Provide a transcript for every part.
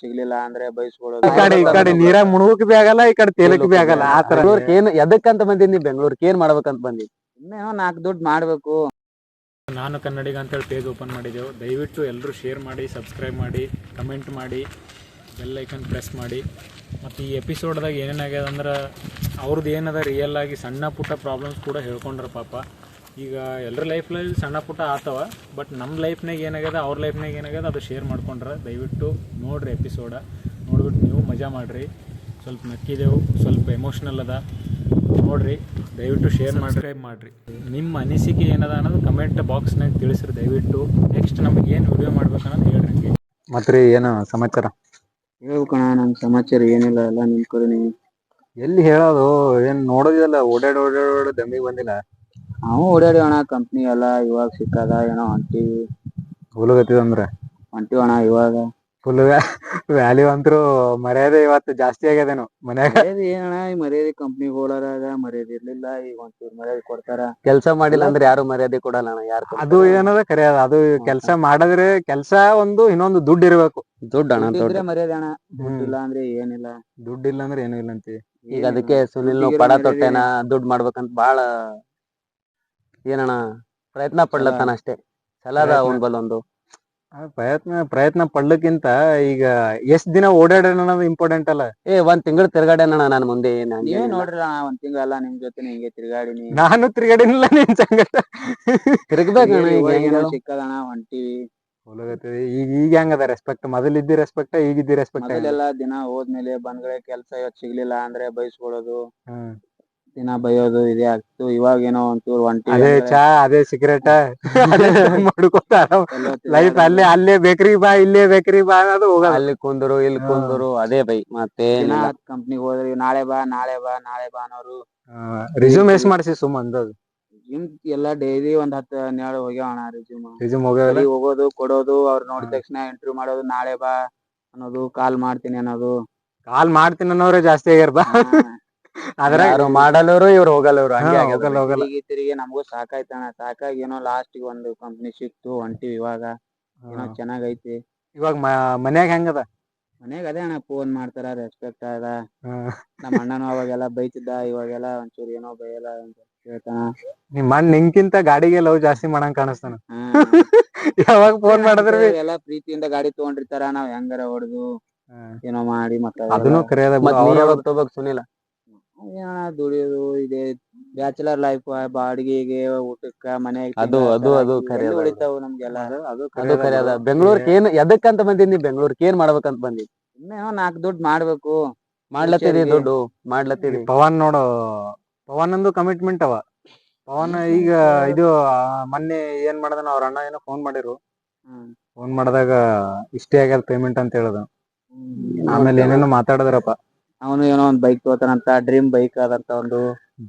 ಸಿಗ್ಲಿಲ್ಲ ಅಂದ್ರೆ ಈ ಬೈಸ್ಕೊಳ್ಳೋದು ಕಡೆ ಈ ಕಡೆ ನೀರಾಗ ಮುಳುಗಕ್ ಬಿ ಆಗಲ್ಲ, ಈ ಕಡೆ ತೇಲಕ್ ಬಿ ಆಗಲ್ಲ. ಆತರ ಬೆಂಗಳೂರಿಗೆ ಏನ್ ಎದಕ್ಕಂತ ಬಂದಿನಿ, ಬೆಂಗಳೂರಿಗೆ ಏನ್ ಮಾಡ್ಬೇಕಂತ ಬಂದಿ? ಇನ್ನೇನೋ 4 ದುಡ್ಡು ಮಾಡ್ಬೇಕು. ನಾನು ಕನ್ನಡಿಗ ಅಂತೇಳಿ ಪೇಜ್ ಓಪನ್ ಮಾಡಿದೆವು. ದಯವಿಟ್ಟು ಎಲ್ಲರೂ ಶೇರ್ ಮಾಡಿ, ಸಬ್ಸ್ಕ್ರೈಬ್ ಮಾಡಿ, ಕಮೆಂಟ್ ಮಾಡಿ, ಬೆಲ್ ಐಕನ್ ಪ್ರೆಸ್ ಮಾಡಿ. ಮತ್ತು ಈ ಎಪಿಸೋಡ್ದಾಗ ಏನೇನಾಗ್ಯದ ಅಂದ್ರೆ ಅವ್ರದ್ದು ಏನದ ರಿಯಲ್ ಆಗಿ ಸಣ್ಣ ಪುಟ್ಟ ಪ್ರಾಬ್ಲಮ್ಸ್ ಕೂಡ ಹೇಳ್ಕೊಂಡ್ರೆ ಪಾಪ. ಈಗ ಎಲ್ಲರ ಲೈಫ್ನಲ್ಲಿ ಸಣ್ಣ ಪುಟ್ಟ ಆತವ, ಬಟ್ ನಮ್ಮ ಲೈಫ್ನಾಗ ಏನಾಗ್ಯದ, ಅವ್ರ ಲೈಫ್ನಾಗ ಏನಾಗ್ಯದ ಅದು ಶೇರ್ ಮಾಡ್ಕೊಂಡ್ರೆ ದಯವಿಟ್ಟು ನೋಡಿರಿ ಎಪಿಸೋಡ. ನೋಡ್ಬಿಟ್ಟು ನೀವು ಮಜಾ ಮಾಡಿರಿ. ಸ್ವಲ್ಪ ನಕ್ಕಿದೆವು, ಸ್ವಲ್ಪ ಎಮೋಷ್ನಲ್ ಅದ, ನೋಡಿರಿ. ದಯವಿಟ್ಟು ಶೇರ್ ಸಬ್ಸ್ಕ್ರೈಬ್ ಮಾಡಿರಿ. ನಿಮ್ಮ ಅನಿಸಿಕೆ ಏನದ ಅನ್ನೋದು ಕಮೆಂಟ್ ಬಾಕ್ಸ್ನಾಗ ತಿಳಿಸ್ರಿ ದಯವಿಟ್ಟು. ನೆಕ್ಸ್ಟ್ ನಮಗೆ ಏನು ವಿಡಿಯೋ ಮಾಡ್ಬೇಕನ್ನೋದು ಹೇಳ್ರಿ. ಮತ್ರಿ ಏನು ಸಮಾಚಾರ? ಹೇಳ್ಬೇಕಣ, ನಮ್ ಸಮಾಚಾರ ಏನಿಲ್ಲ, ಎಲ್ಲ ನಿಮ್ ಕಡೆ. ಎಲ್ಲಿ ಹೇಳೋದು, ಏನ್ ನೋಡೋದಿಲ್ಲ, ಓಡಾಡಿ ದಮ್ಮಿಗೆ ಬಂದಿಲ್ಲ. ನಾವು ಓಡಾಡಿ ಅಣ್ಣ, ಕಂಪ್ನಿ ಎಲ್ಲ ಇವಾಗ ಸಿಕ್ಕದ, ಏನೋ ಹೊಂಟಿವಿ. ಹುಲಗತ್ತಿದಂದ್ರ ಹೊಂಟಿವಣ ಇವಾಗ. ಫುಲ್ ವ್ಯಾಲ್ಯೂ ಅಂತರೂ ಮರ್ಯಾದೆ ಇವತ್ತು ಜಾಸ್ತಿ ಆಗ್ಯದೇನು ಮನ್ಯಾಗ. ಮರ್ಯಾದೆ ಏನಣ್ಣ, ಈ ಮರ್ಯಾದೆ ಕಂಪ್ನಿ ಹೋಲಾರಾಗ ಮರ್ಯಾದೆ ಇರ್ಲಿಲ್ಲ, ಈಗ ಒಂಚೂರು ಮರ್ಯಾದೆ ಕೊಡ್ತಾರ. ಕೆಲಸ ಮಾಡಿಲ್ಲ ಅಂದ್ರೆ ಯಾರು ಮರ್ಯಾದೆ ಕೊಡಲ್ಲ ಅಣ್ಣ. ಯಾರು ಅದು ಏನದ ಕರೆ ಅದ. ಅದು ಕೆಲಸ ಮಾಡಿದ್ರೆ ಕೆಲಸ ಒಂದು, ಇನ್ನೊಂದು ದುಡ್ಡು ಇರ್ಬೇಕು. ದುಡ್ಡು ಅಣ್ಣ, ದುಡ್ಡಿದ್ರೆ ಮರ್ಯಾದೆ ಅಣ್ಣ, ದುಡ್ಡಿಲ್ಲ ಅಂದ್ರೆ ಏನಿಲ್ಲ. ದುಡ್ಡು ಇಲ್ಲ ಅಂದ್ರೆ ಏನೂ ಇಲ್ಲ ಅಂತೀವಿ. ಈಗ ಅದಕ್ಕೆ ಸುನಿಲ್ ಪಡ ತೊಟ್ಟೆನ ದುಡ್ಡು ಮಾಡ್ಬೇಕಂತ ಬಾಳ ಏನಣ್ಣ ಪ್ರಯತ್ನ ಪಡ್ಲತ್ತಾನ ಅಷ್ಟೇ. ಛಲದ ಅವನ್ ಬಲ್ಲೊಂದು ಪ್ರಯತ್ನ ಪಡ್ಲಕ್ಕಿಂತ ಈಗ ಎಷ್ಟ್ ದಿನ ಓಡಾಡ ಅನ್ನೋದು ಇಂಪಾರ್ಟೆಂಟ್ ಅಲ್ಲ. ಒಂದ್ ತಿಂಗಳು ತಿರ್ಗಾಡ್ಯಾನ ನಾನು ಮುಂದೆ. ನೀವೇ ನೋಡ್ರಿ ಒಂದ್ ತಿಂಗಳಲ್ಲ ನಿಮ್ ಜೊತೆ ಹಿಂಗೆ ತಿರ್ಗಾಡಿನಿ. ನಾನು ತಿರ್ಗಾಡಿನಿಲ್ಲ ನಿನ್ ಸಂಗಟ. ತಿರ್ಗ್ಬೇಕಣ್ಣ, ಸಿಕ್ಕದಣ, ಹೊಂಟಿವಿ. ಈಗ ಹೆಂಗದ ರೆಸ್ಪೆಕ್ಟ್? ಮೊದಲಿದ್ದಿ ರೆಸ್ಪೆಕ್ಟ್, ಈಗಿದ್ದಿ ರೆಸ್ಪೆಕ್ಟ್? ಮೊದಲೆಲ್ಲ ದಿನ ಹೋದ್ಮೇಲೆ ಬಂದ್ಗಡೆ ಕೆಲ್ಸ ಇವತ್ತು ಸಿಗ್ಲಿಲ್ಲ ಅಂದ್ರೆ ಬೈಸ್ಕೊಳ್ಳೋದು, ದಿನ ಬೈಯೋದು ಇದೇ ಆಗ್ತು. ಇವಾಗ ಏನೋ ಒಂಚೂರು ಹೊಂಟಿವಿ, ಅದೇ ಚಾ, ಅದೇ ಸಿಗರೇಟ ಮಾಡ್ಕೋತ ಲೈಫ್. ಅಲ್ಲೇ ಬೇಕ್ರಿ ಬಾ, ಇಲ್ಲೇ ಬೇಕ್ರಿ ಬಾ ಅನ್ನೋದು ಹೋಗಲ್ಲ. ಅಲ್ಲಿ ಕುಂದರು ಇಲ್ಲಿ ಕುಂದರು ಅದೇ ಬೈ. ಮತ್ತೆ ಕಂಪ್ನಿಗೆ ಹೋದ್ರಿ, ನಾಳೆ ಬಾ ನಾಳೆ ಬಾ ನಾಳೆ ಬಾ ಅನ್ನೋರು. ರಿಸ್ಯೂಮ್ ಎಷ್ಟ್ ಮಾಡಿಸಿ ಸುಮ್ಮ ಅಂದದು? ಎಲ್ಲ ಡೈಲಿ 10-12 ಹೋಗ್ಯಾವಣ ರಿಸ್ಯೂಮ್ ಹೋಗೋದು, ಕೊಡೋದು, ಅವ್ರು ನೋಡಿದ ತಕ್ಷಣ ಇಂಟರ್ವ್ಯೂ ಮಾಡೋದು, ನಾಳೆ ಬಾ ಅನ್ನೋದು, ಕಾಲ್ ಮಾಡ್ತೀನಿ ಅನ್ನೋದು. ಕಾಲ್ ಮಾಡ್ತೀನಿ ಅನ್ನೋರೇ ಜಾಸ್ತಿ ಆಗ್ಯಾರ ಬಾ. ಯಾರು ಮಾಡಲ್ಲವರು, ಇವ್ರು ಹೋಗಲ್ಲವ್ರು. ತಿರುಗಿ ನಮಗೂ ಸಾಕಾಯ್ತಣ. ಸಾಕಾಗಿ ಏನೋ ಲಾಸ್ಟಿಗೆ ಒಂದು ಕಂಪ್ನಿ ಸಿಕ್ತು, ಹೊಂಟಿವಿ. ಇವಾಗ ಏನೋ ಚೆನ್ನಾಗೈತಿ. ಇವಾಗ ಮನ್ಯಾಗ ಹೆಂಗದ? ಮನ್ಯಾಗ ಅದೇ ಅಣ್ಣ, ಫೋನ್ ಮಾಡ್ತಾರ, ರೆಸ್ಪೆಕ್ಟ್ ಅದ. ನಮ್ಮ ಅಣ್ಣನು ಅವಾಗೆಲ್ಲ ಬೈತಿದ್ದ, ಇವಾಗೆಲ್ಲ ಒಂಚೂರು ಏನೋ ಬೈಯಲ್ಲ ಅಂತ ಹೇಳ್ತಾನ. ನಿಮ್ಮ ಅಣ್ಣ ನಿಂಕಿಂತ ಗಾಡಿಗೆ ಲವ್ ಜಾಸ್ತಿ ಮಾಡಂಗ್ ಕಾಣಿಸ್ತಾನ. ಯಾವಾಗ ಫೋನ್ ಮಾಡಿದ್ರೆ ಎಲ್ಲ ಪ್ರೀತಿಯಿಂದ ಗಾಡಿ ತಗೊಂಡಿರ್ತಾರ, ನಾವ್ ಹೆಂಗಾರ ಹೊಡೆದು ಏನೋ ಮಾಡಿ ಅದನ್ನು ಕರೆಯೋದ ಸುನಿಲ್ಲ. ದುಡಿಯೋದು ಇದೆ, ಬ್ಯಾಚುಲರ್ ಲೈಫ್, ಬಾಡಿಗೆಗೆ, ಊಟಕ್ಕ, ಮನೆ ಅದು ಉಳಿತಾವು ನಮ್ಗೆಲ್ಲ. ಅದು ಕರೆಯದ. ಬೆಂಗಳೂರಿಗೆ ಏನ್ ಎದಕ್ಕಂತ ಬಂದಿನಿ? ಬೆಂಗಳೂರಿಗೆ ಏನ್ ಮಾಡ್ಬೇಕಂತ ಬಂದಿ? ಇನ್ನೇನೋ 4 ದುಡ್ಡು ಮಾಡ್ಬೇಕು. ಮಾಡ್ಲತ್ತೀರಿ, ದುಡ್ಡು ಮಾಡ್ಲತ್ತೀರಿ. ಪವನ್ ನೋಡು, ಪವನ್ ಕಮಿಟ್ಮೆಂಟ್ ಅವ. ಪವನ್ ಈಗ ಇದು ಮೊನ್ನೆ ಏನ್ ಮಾಡದನ, ಅವ್ರ ಅಣ್ಣ ಏನೋ ಫೋನ್ ಮಾಡಿರು. ಫೋನ್ ಮಾಡಿದಾಗ ಇಷ್ಟೇ ಆಗ್ಯದ ಪೇಮೆಂಟ್ ಅಂತ ಹೇಳದ. ಆಮೇಲೆ ಏನೇನೋ ಮಾತಾಡದ್ರಪ್ಪ. ಅವನು ಏನೋ ಒಂದ್ ಬೈಕ್ ತಗೋತಾನಂತ, ಡ್ರೀಮ್ ಬೈಕ್ ಅದಂತ. ಒಂದು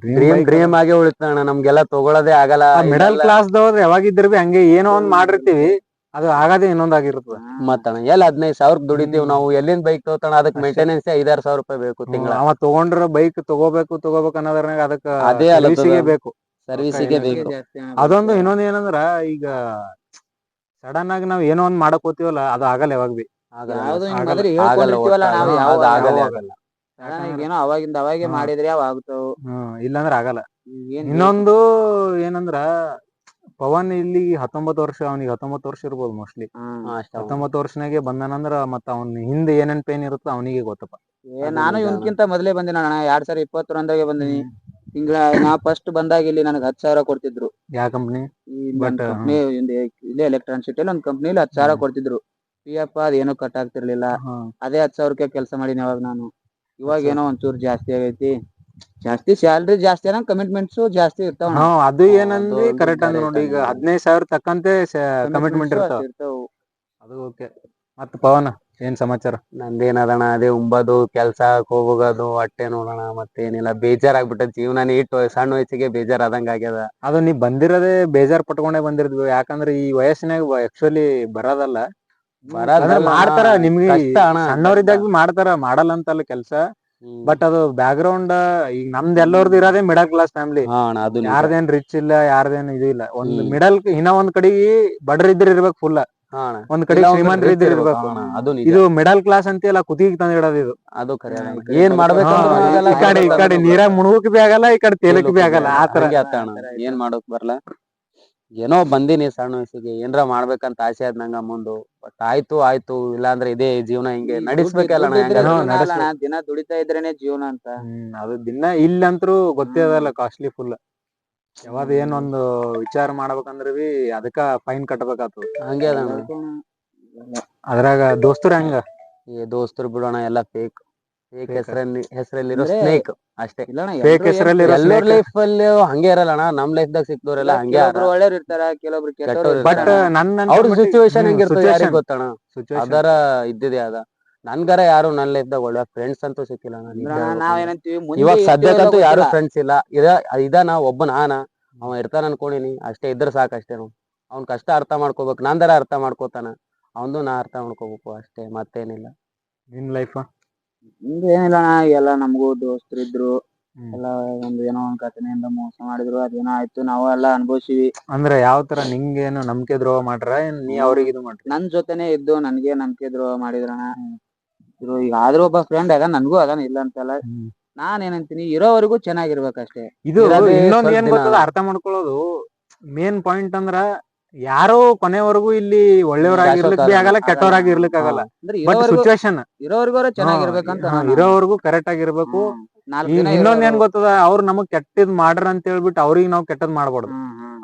ಡ್ರೀಮ್ ಆಗಿ ಉಳಿತಾನ. ನಮ್ಗೆಲ್ಲ ತಗೊಳೋದೇ ಆಗಲ್ಲ. ಮಿಡಲ್ ಕ್ಲಾಸ್ ದವ್ರು ಯಾವಾಗಿದ್ರು ಬಿ ಹಂಗೆ ಏನೋ ಒಂದ್ ಮಾಡಿರ್ತೀವಿ, ಅದು ಆಗದೆ ಇನ್ನೊಂದಾಗಿರ್ತದ. ಮತ್ತಣ ಎಲ್ಲ 15,000 ದುಡಿತೀವಿ ನಾವು. ಎಲ್ಲಿಂದ ಬೈಕ್ ತಗೋತಾನ? ಅದಕ್ಕೆ ಮೇಂಟೆನೆನ್ಸ್ 5,000-6,000 ರೂಪಾಯಿ ಬೇಕು ತಿಂಗಳ. ಅವ ತಗೊಂಡ್ರ ಬೈಕ್ ತಗೋಬೇಕು ಅನ್ನೋದ್ರಾಗ ಅದಕ್ಕ ಅದೇ ಬೇಕು, ಸರ್ವಿಸಿಗೆ ಬೇಕು. ಅದೊಂದು. ಇನ್ನೊಂದ್ ಏನಂದ್ರ, ಈಗ ಸಡನ್ ಆಗಿ ನಾವ್ ಏನೋ ಒಂದ್ ಮಾಡಕ್ ಹೋಗ್ತೀವಲ್ಲ, ಅದು ಆಗಲ್ಲ. ಯಾವಾಗ ಬಿ ಏನೋ ಅವಾಗಿಂದ ಅವಾಗೆ ಮಾಡಿದ್ರೆ ಅವ್ ಆಗ್ತಾವು, ಇಲ್ಲಾಂದ್ರ ಆಗಲ್ಲ. ಇನ್ನೊಂದು ಏನಂದ್ರ, ಪವನ್ ಇಲ್ಲಿ 19 ವರ್ಷ, ಅವನಿಗೆ 19 ವರ್ಷ ಇರ್ಬೋದು ಮೋಸ್ಟ್ಲಿ. 19 ವರ್ಷನಾಗೆ ಬಂದನಂದ್ರ ಮತ್ತ ಅವ್ನ ಹಿಂದೆ ಏನೇನ್ ಪೇನ್ ಇರುತ್ತೋ ಅವನಿಗೆ ಗೊತ್ತಪ್ಪ. ನಾನು ಇವನ್ಕಿಂತ ಮೊದ್ಲೇ ಬಂದಿನ ಅಣ್ಣ. 2021 ಬಂದಿನಿ. ತಿಂಗಳ ನಾ ಫಸ್ಟ್ ಬಂದಾಗ ಇಲ್ಲಿ ನನಗೆ 10,000 ಕೊಡ್ತಿದ್ರು. ಯಾವ ಕಂಪ್ನಿ? ಇಲ್ಲೇ ಎಲೆಕ್ಟ್ರಾನಿಕ್ ಸಿಟಿಯಲ್ಲಿ ಒಂದ್ ಕಂಪ್ನಿಲಿ 10,000 ಕೊಡ್ತಿದ್ರು. PF ಅದೇನು ಕಟ್ ಆಗ್ತಿರ್ಲಿಲ್ಲ. ಅದೇ 10,000 ಕೆಲಸ ಮಾಡೀನಿ ಅವಾಗ ನಾನು. ಇವಾಗ ಏನೋ ಒಂಚೂರು ಜಾಸ್ತಿ ಆಗೈತಿ. ಜಾಸ್ತಿ ಸ್ಯಾಲ್ರಿ ಜಾಸ್ತಿ ಆದಂಗ ಕಮಿಟ್ಮೆಂಟ್ಸ್ ಜಾಸ್ತಿ ಇರ್ತಾವ. ಅದು ಏನಂದ್ರಿ ಕರೆಕ್ಟ್ ಅಂದ್ ನೋಡಿ. ಈಗ 15,000 ತಕ್ಕಂತೆ ಕಮಿಟ್ಮೆಂಟ್ ಇರ್ತಾವ. ಅದು ಓಕೆ. ಮತ್ತ ಪವನ್ ಏನ್ ಸಮಾಚಾರ? ನಂದೇನದಣ, ಅದೇ ಉಂಬದು, ಕೆಲ್ಸ ಹೋಗೋದು, ಹೊಟ್ಟೆ ನೋಡೋಣ, ಮತ್ತೇನಿಲ್ಲ. ಬೇಜಾರಾಗ್ಬಿಟ್ಟ ಜೀವನ. ಸಣ್ಣ ವಯಸ್ಸಿಗೆ ಬೇಜಾರಾದಂಗ ಆಗ್ಯದ. ಅದು ನೀ ಬಂದಿರೋದೇ ಬೇಜಾರ್ ಪಟ್ಕೊಂಡೇ ಬಂದಿರ್ದ್ವಿ. ಯಾಕಂದ್ರೆ ಈ ವಯಸ್ಸಿನಾಗ ಆಕ್ಚುಲಿ ಬರೋದಲ್ಲ. ಮಾಡ್ತಾರ, ನಿಮ್ಗೆ ಸಣ್ಣವ್ರಿದ್ದಾಗ ಬಿ ಮಾಡ್ತಾರ, ಮಾಡಲ್ಲ ಅಂತಲ್ಲ ಕೆಲ್ಸ. ಬಟ್ ಅದು ಬ್ಯಾಕ್ ಗ್ರೌಂಡ್ ಈಗ ನಮ್ದು ಎಲ್ಲರದು ಇರೋದೇ ಮಿಡಲ್ ಕ್ಲಾಸ್ ಫ್ಯಾಮಿಲಿ. ಯಾರ್ದೇನ್ ರಿಚ್ ಇಲ್ಲ, ಯಾರ್ದೇನ್ ಇದು ಇಲ್ಲ. ಒಂದ್ ಮಿಡಲ್, ಇನ್ನ ಒಂದ್ ಕಡೆಗೆ ಬಡ್ರ ಇದ್ರ ಇರ್ಬೇಕು ಫುಲ್. ಹಾ ಅಣ್ಣ. ಒಂದ್ ಕಡೆ ಇಲ್ಲ ಒಂದ್ ಶ್ರೀಮಂತರು ರೀತಿ ಇರ್ಬೇಕು. ಇರ್ಬೇಕು. ಹಾ ಅಣ್ಣ, ಅದು ನಿಜ. ಇದು ಮಿಡಲ್ ಕ್ಲಾಸ್ ಅಂತೆಲ್ಲ ಕುತ್ತಿಗೆ ತಂದ್ ಇಡೋದು ಇದು. ಅದು ಖರೆ ಅಣ್ಣ. ಈ ಕಡೆ ಏನ್ ಮಾಡ್ಬೇಕಂದ್ರೂ ಹಾ, ಆಗಲ್ಲ, ಈ ಕಡೆ ನೀರಾಗ ಮುಳುಗಕ್ ಬಿ ಆಗಲ್ಲ, ಈ ಕಡೆ ತೇಲಕ್ ಬಿ ಆಗಲ್ಲ, ಆತರ. ಹಂಗೆ ಆತ ಅಣ್ಣ. ಏನ್ ಮಾಡೋಕ್ ಬರಲ್ಲ. ಏನೋ ಬಂದಿನಿ ಸಣ್ಣ ವಯಸ್ಸಿಗೆ ಏನ್ರ ಮಾಡ್ಬೇಕಂತ ಆಸೆ ಆದ್ ನಂಗ ಮುಂದು. ಬಟ್ ಆಯ್ತು ಇಲ್ಲಾಂದ್ರೆ ಇದೇ ಜೀವನ ಹಿಂಗೆ ನಡೆಸ್ಬೇಕಲ್ಲ ಅಣ್ಣ. ದುಡ್ಡಿದ್ರೆ ಹೆಂಗಾದ್ರು. ಜೀವನ ಅಲ್ಲ ಅಣ್ಣ, ದಿನ ದುಡಿತಾ ಇದ್ರೇನೆ ಜೀವನ ಅಂತ. ಅದು ದಿನ ಇಲ್ಲಂತ್ರು ಗೊತ್ತೇ ಅದಲ್ಲ, ಕಾಸ್ಟ್ಲಿ ಫುಲ್. ಯಾವ್ದು ಏನೊಂದು ವಿಚಾರ ಮಾಡ್ಬೇಕಂದ್ರ ಬಿ ಅದಕ್ಕ ಫೈನ್ ಕಟ್ಬೇಕಾಗ್ತದ. ಹಂಗೆ ಅದ ಅಣ್ಣ. ಅದ್ರಾಗ ದೋಸ್ತರು ಹೆಂಗ? ಈ ದೋಸ್ತರು ಬಿಡೋಣ ಎಲ್ಲ ಫೇಕ್ ಹೆಸರಲ್ಲಿರೋ ಅಂದ್ರೆ ಸ್ನೇಕ್ ಅಷ್ಟೇ. ಇಲ್ಲ ಅಣ್ಣ, Fake ಹೆಸರಲ್ಲಿ ಇರೋ ಎಲ್ಲರ snake. ಲೈಫ್ ಅಲ್ಲಿ ಹಂಗೆ ಇರಲ್ಲ ಅಣ್ಣ. ನಮ್ ಲೈಫ್ ದಾಗ ಸಿಕ್ದವ್ರೆಲ್ಲ ಹಂಗೆ ಕೆಲವೊಬ್ರು ಒಳ್ಳೆಯವ್ರು ಇರ್ತಾರ, ಕೆಲವೊಬ್ರು ಕೆಟ್ಟವ್ರು ಕೆಟ್ಟವ್ರು ಬಟ್ ಇರ್ತಾರ. ನನ್ನ ಅವ್ರ ಸಿಚುವೇಶನ್ ಹೆಂಗಿರ್ತದೆ ಯಾರಿಗ್ ಗೊತ್ತಣ. ಸಿಚುವೇಶನ್ ಅದರ ಇದ್ದಿದೆ ಅದ. ನನ್ಗಾರ ಯಾರು ನನ್ನ ಲೈಫ್ ದಾಗ ಒಳ್ಳೆ ಫ್ರೆಂಡ್ಸ್ ಅಂತೂ ಸಿಕ್ಕಿಲ್ಲ ಅಣ್ಣ, ನಿಜ ಹೇಳ್ಬೇಕು ಅಂದ್ರೆ. ನಾವೇನಂತೀವಿ ಮುಂದೆ ಇವಾಗ ಇರ್ತೀವೋ ಸದ್ಯಕ್ಕಂತೂ ಇಲ್ಲೋ ಯಾರು ಗೊತ್ತಿಲ್ಲ. ಫ್ರೆಂಡ್ಸ್ ಇಲ್ಲ. ಇದಾನ ಒಬ್ಬ ನಾನ, ಅವ ಇರ್ತಾನ ಅನ್ಕೊಂಡಿನಿ ಅಷ್ಟೇ. ಇದ್ರ ಸಾಕಷ್ಟೇ. ನಾವು ಅವ್ನ ಕಷ್ಟ ಅರ್ಥ ಮಾಡ್ಕೋಬೇಕು, ನಂದರ ಅರ್ಥ ಮಾಡ್ಕೋತಾನ, ಅವಂದು ನಾ ಅರ್ಥ ಮಾಡ್ಕೋಬೇಕು ಅಷ್ಟೇ, ಮತ್ತೇನಿಲ್ಲ. ನಿನ್ ಲೈಫ್ ಹಿಂಗೆ ಏನಿಲ್ಲ ಅಣ್ಣ, ಎಲ್ಲ ನಮಗೂ ದೋಸ್ತರು ಇದ್ರು. ಎಲ್ಲ ಒಂದು ಏನೋ ಒಂದ್ ಘಟನೆಯಿಂದ ಮೋಸ ಮಾಡಿದ್ರು, ಅದೇನೋ ಆಯ್ತು, ನಾವು ಎಲ್ಲ ಅನುಭವಿಸಿವಿ. ಅಂದ್ರೆ ಯಾವ ತರ ನಿಂಗೇನು ನಂಬಿಕೆ ದ್ರೋಹ ಮಾಡ್ರ, ಏನ್ ನೀ ಅವ್ರಿಗೆ ಇದು ಮಾಡ್ರಿ? ನನ್ ಜೊತೆನೆ ಇದ್ದು ನನ್ಗೆ ನಂಬಿಕೆ ದ್ರೋಹ ಮಾಡಿದ್ರಣ. ಈಗ ಆದ್ರೂ ಒಬ್ಬ ಫ್ರೆಂಡ್ ಅದ, ನನ್ಗೂ ಅದಾನ, ಇಲ್ಲ ಅಂತಲ್ಲ. ನಾನ್ ಏನಂತೀನಿ, ಇರೋವರೆಗೂ ಚೆನ್ನಾಗಿರ್ಬೇಕಷ್ಟೇ. ಇದು ಇರೋದೇ ಇನ್ನೊಂದ್ ಸ್ವಲ್ಪ ಏನ್ ದಿನ. ಗೊತ್ತದ ಅರ್ಥ ಮಾಡ್ಕೊಳ್ಳೋದು ಮೇನ್ ಪಾಯಿಂಟ್ ಅಂದ್ರ, ಯಾರೋ ಕೊನೆವರೆಗೂ ಇಲ್ಲಿ ಒಳ್ಳೆಯವರಾಗಿ ಇರ್ಲಿಕ್ ಬಿ ಆಗಲ್ಲ, ಕೆಟ್ಟವರಾಗಿ ಇರ್ಲಿಕ್ ಆಗಲ್ಲ. ಅಂದ್ರೆ ಬಟ್ ಸಿಚುವೇಶನ್ ಇರೋವರೆಗೂ ಚೆನ್ನಾಗಿರ್ಬೇಕಂತ ಇರೋವರೆಗೂ ಕರೆಕ್ಟ್ ಆಗಿರ್ಬೇಕು. ನಾಲ್ಕು ಈಗ ದಿನ ಇನ್ನೊಂದ್ ಏನ್ ಗೊತ್ತದ, ಅವ್ರು ನಮಗ್ ಕೆಟ್ಟದ್ ಮಾಡ್ರ ಅಂತ ಹೇಳ್ಬಿಟ್ಟು ಅವ್ರಿಗೆ ನಾವ್ ಕೆಟ್ಟದ್ ಮಾಡ್ಬಾರ್ದು.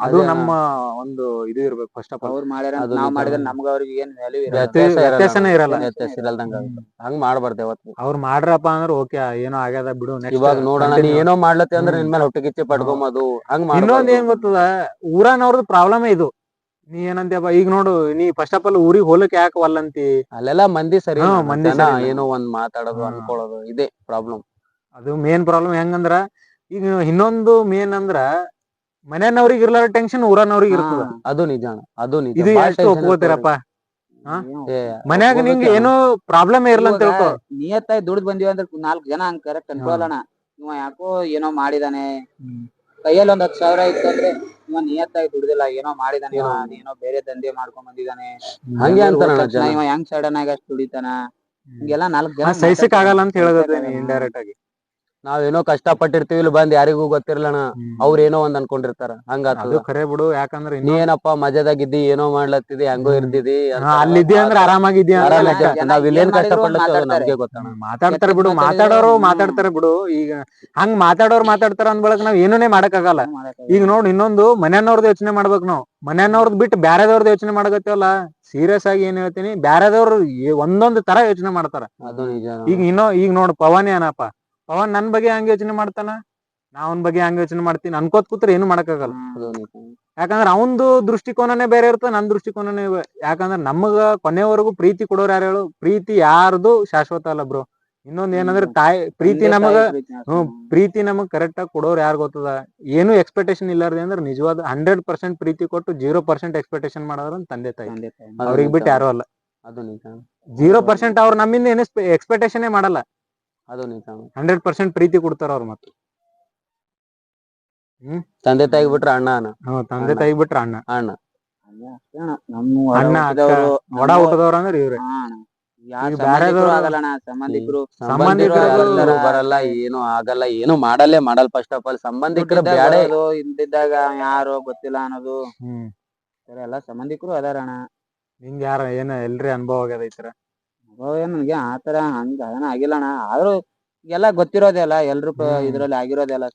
ಅದು ಅದೇ ನಮ್ಮ ಒಂದು ಇದು ಇರ್ಬೇಕು ಫಸ್ಟ್ ಆಫ್ ಆಲ್. ಅವ್ರು ಮಾಡ್ಯಾರ ಅದು ನಾವ್ ನಿಜ. ಮಾಡಿದ್ರೆ ನಮ್ಗ ಅವ್ರಿಗೆ ಏನ್ ವ್ಯಾಲ್ಯೂ ವ್ಯತ್ಯಾಸನೇ ಇರಲ್ಲ. ವ್ಯತ್ಯಾಸ ಇರಲ್ದಂಗ ಆಗುತ್ತೆ. ಹಂಗ್ ಮಾಡ್ಬಾರ್ದು ಯಾವತ್ತು. ಅವ್ರು ಮಾಡ್ರಪ್ಪ ಅಂದ್ರೆ ಓಕೆ, ಏನೋ ಆಗ್ಯದ ಬಿಡು, ಇವಾಗ ನೋಡೋಣ, ನೀ ನೆಕ್ಸ್ಟ್. ಏನೋ ಮಾಡ್ಲತ್ತಿ ಅಂದ್ರೆ ನಿನ್ ಮೇಲೆ ಹೊಟ್ಟೆ ಕಿಚ್ಚಿ ಪಟ್ಕೊಂಬದು, ಹಂಗ್ ಇನ್ನೊಂದ್ ಮಾಡ್ಬಾರ್ದು. ಏನ್ ಗೊತ್ತದ, ಊರನವ್ರದ್ದು ಪ್ರಾಬ್ಲಮ್ ಇದು. ನೀ ಏನಂತೀಯಪ್ಪ, ಈಗ ನೋಡು, ನೀ ಫಸ್ಟ್ ಆಫ್ ಆಲ್ ಊರಿಗೆ ಹೋಲಕ್ ಯಾಕೆ ವಲ್ಲಂತಿ? ಅಲ್ಲೆಲ್ಲ ಮಂದಿ ಸರಿ ಇಲ್ಲ. ಮಂದಿ ಜನ ಸರಿ ಇಲ್ಲ. ಏನೋ ಒಂದ್ ಮಾತಾಡೋದು, ಅನ್ಕೊಳ್ಳೋದು, ಇದೇ ಪ್ರಾಬ್ಲಮ್. ಅದು ಮೇನ್ ಪ್ರಾಬ್ಲಮ್. ಹೆಂಗಂದ್ರ ಈಗ ಇನ್ನೊಂದು ಮೇನ್ ಅಂದ್ರ, ಮನೆಯವ್ರಿಗೆ ಇರ್ಲಾರ ಟೆನ್ಷನ್ ಊರನವ್ರಿಗೆ ಇರ್ತದ. ಅದು ನಿಜ ಅಣ್ಣ, ಅದು ನಿಜ. ಇದು ಬಾಳ್ ಎಷ್ಟು tension ಒಪ್ಕೋತೀರಪ್ಪ? ಏ, ಮನ್ಯಾಗ ನಿಂಗೆ ಒಪ್ಕೋಬೇಕಣ್ಣ. ಏನೋ ಪ್ರಾಬ್ಲಮ್ ಇರ್ಲ ಅಂತ ತಿಳ್ಕೊ. ನಿಯತ್ತಾಗಿ ದುಡ್ದು ಬಂದಿವಿ ಅಂದ್ರೆ 4 ಜನ ಹಂಗ್ ಕರೆಕ್ಟ್ ಅನ್ಕೊಳ್ಳೋಣ. ಇವ ಯಾಕೋ ಏನೋ ಮಾಡಿದಾನೆ, ಕೈಯಲ್ಲಿ 10,000 ಇತ್ತು ಅಂದ್ರೆ ಇವ ನಿಯತ್ತಾಗಿ ದುಡ್ದಿಲ್ಲ, ಏನೋ ಮಾಡಿದಾನೆ, ಏನೋ ಬೇರೆ ದಂಧೆ ಮಾಡ್ಕೊಂಡ್ ಬಂದಿದಾನೆ, ಹಂಗೆ ಅಂತಾರಣ್ಣ ಜನ. ಇವ ಹೆಂಗ್ ಸಡನ್ ಆಗಿ ಅಷ್ಟು ದುಡಿತಾನ, ಹಿಂಗೆಲ್ಲ 4 ಜನ ಸಹಿಸಕ್ ಆಗಲ್ಲ ಅಂತ ಹೇಳೋದು ನೀ ಇಂಡೈರೆಕ್ಟ್ ಆಗಿ. ನಾವೇನೋ ಕಷ್ಟ ಪಟ್ಟಿರ್ತೀವಿ, ಇಲ್ಲಿ ಬಂದ್ ಯಾರಿಗೂ ಗೊತ್ತಿರ್ಲಣ, ಅವ್ರ ಏನೋ ಒಂದ್ ಅನ್ಕೊಂಡಿರ್ತಾರ. ಹಂಗಾತ. ಅದು ಖರೆ ಬಿಡು. ಯಾಕಂದ್ರೆ ನೀ ಏನಪ್ಪಾ ಮಜಾದಾಗಿದ್ದಿ, ಏನೋ ಮಾಡ್ಲತ್ತಿದಿ, ಹೆಂಗೋ ಇರ್ತಿದಿ, ಅಲ್ಲಿದ್ದಿ ಅಂದ್ರೆ ಆರಾಮಾಗಿದ್ದಿ ಅಂತ ಆರಾಮ್ ಲೆಕ್ಕ. ಇದ್ದೆ. ನಾವ್ ಇಲ್ಲೇನ್ ಕಷ್ಟ ಪಡ್ಲತ್ತೀವಿ ನಮ್ಗೆ ಗೊತ್ತಣ. ಮಾತಾಡ್ತಾರ ಬಿಡು, ಮಾತಾಡ್ತಾರ ಬಿಡು. ಈಗ ಹಂಗ್ ಮಾತಾಡ್ತಾರ ಅಂದ್ ಬಳಕ ನಾವ್ ಏನೂನೇ ಮಾಡಕ್ ಆಗಲ್ಲ. ಈಗ ನೋಡ್, ಇನ್ನೊಂದು ಮನೆಯವ್ರದ್ದು ಯೋಚನೆ ಮಾಡ್ಬೇಕು ನಾವು. ಮನೆಯವ್ರದ್ ಬಿಟ್ಟು ಬ್ಯಾರೆದವ್ರದ್ದು ಯೋಚನೆ ಮಾಡಕತ್ತೇವಲ್ಲ, ಸೀರಿಯಸ್ ಆಗಿ ಏನ್ ಹೇಳ್ತೀನಿ, ಬ್ಯಾರೆದವ್ರು ಒಂದೊಂದ್ ತರ ಯೋಚನೆ ಮಾಡ್ತಾರ. ಅದು ನಿಜ. ಈಗ ನೋಡ್ ಪವನ್ ಏನಪ್ಪ, ಪವನ್ ನನ್ ಬಗ್ಗೆ ಹಂಗ ಯೋಚನೆ ಮಾಡ್ತಾನ, ನಾ ಅವನ್ ಬಗ್ಗೆ ಹಂಗ ಯೋಚನೆ ಮಾಡ್ತೀನಿ ಅನ್ಕೋತ್ ಕೂತ್ರೆ ಏನು ಮಾಡಕ್ಕಾಗಲ್ಲ. ಯಾಕಂದ್ರ ಅವಂದು ದೃಷ್ಟಿಕೋನನೇ ಬೇರೆ ಇರ್ತದೆ, ನನ್ ದೃಷ್ಟಿಕೋನನೇ. ಯಾಕಂದ್ರ ನಮಗ ಕೊನೆವರೆಗೂ ಪ್ರೀತಿ ಕೊಡೋರು ಯಾರು ಹೇಳು? ಪ್ರೀತಿ ಯಾರ್ದು ಶಾಶ್ವತ ಅಲ್ಲ ಬ್ರೋ. ಇನ್ನೊಂದ್ ಏನಂದ್ರೆ ಪ್ರೀತಿ ನಮಗ ಪ್ರೀತಿ ನಮಗ್ ಕರೆಕ್ಟ್ ಆಗಿ ಕೊಡೋರು ಯಾರು ಗೊತ್ತದ? ಏನು ಎಕ್ಸ್ಪೆಕ್ಟೇಷನ್ ಇಲ್ಲಾರ್ದೆ ಅಂದ್ರೆ ನಿಜವಾದ 100% ಪ್ರೀತಿ ಕೊಟ್ಟು 0% ಎಕ್ಸ್ಪೆಕ್ಟೇಷನ್ ಮಾಡೋದ್ರ ತಂದೆ ತಾಯಿ. ಅವ್ರಿಗೆ ಬಿಟ್ಟು ಯಾರು ಅಲ್ಲ. ಅದು ನಿಜ. 0% ಅವ್ರು ನಮ್ಮಿಂದ ಏನು ಎಕ್ಸ್ಪೆಕ್ಟೇಷನ್ ಮಾಡಲ್ಲ. ಅದು ನಿಜ. 100% ಪ್ರೀತಿ ಕೊಡ್ತಾರ ಅವ್ರು. ಮತ್ತೆ ತಂದೆ ತಾಯಿಗೆ ಬಿಟ್ರೆ ಅಣ್ಣ ತಂದೆ ತಾಯಿಗೆ ಬಿಟ್ರೆ ಅಣ್ಣ ಅಣ್ಣ ಒಡ ಹುಟ್ಟದವ್ರ ಅಂದ್ರೆ ಇವ್ರೆ. ಸಂಬಂಧಿಕರು ಬರಲ್ಲ, ಏನು ಆಗಲ್ಲ, ಏನು ಮಾಡಲ್ಲ. ಫಸ್ಟ್ ಆಫ್ ಆಲ್ ಸಂಬಂಧಿಕರು ಇದ್ದಿದ್ದಾಗ ಯಾರು ಗೊತ್ತಿಲ್ಲ ಅನ್ನೋದು ಎಲ್ಲ ಸಂಬಂಧಿಕರು ಅದಾರಣ. ನಿಂಗ ಯಾರ ಏನ ಎಲ್ರಿ ಅನುಭವ ಆಗ್ಯದ ಈ ತರ? ಅನುಭವ ನನ್ಗೆ ಆತರ ಹಂಗ ಆಗಿಲ್ಲಣ್ಣ. ಆದ್ರೂ ಎಲ್ಲ ಗೊತ್ತಿರೋದೇ ಅಲ್ಲ, ಎಲ್ರು ಇದ್ರಲ್ಲಿ ಆಗಿರೋದೆಲ್ಲ.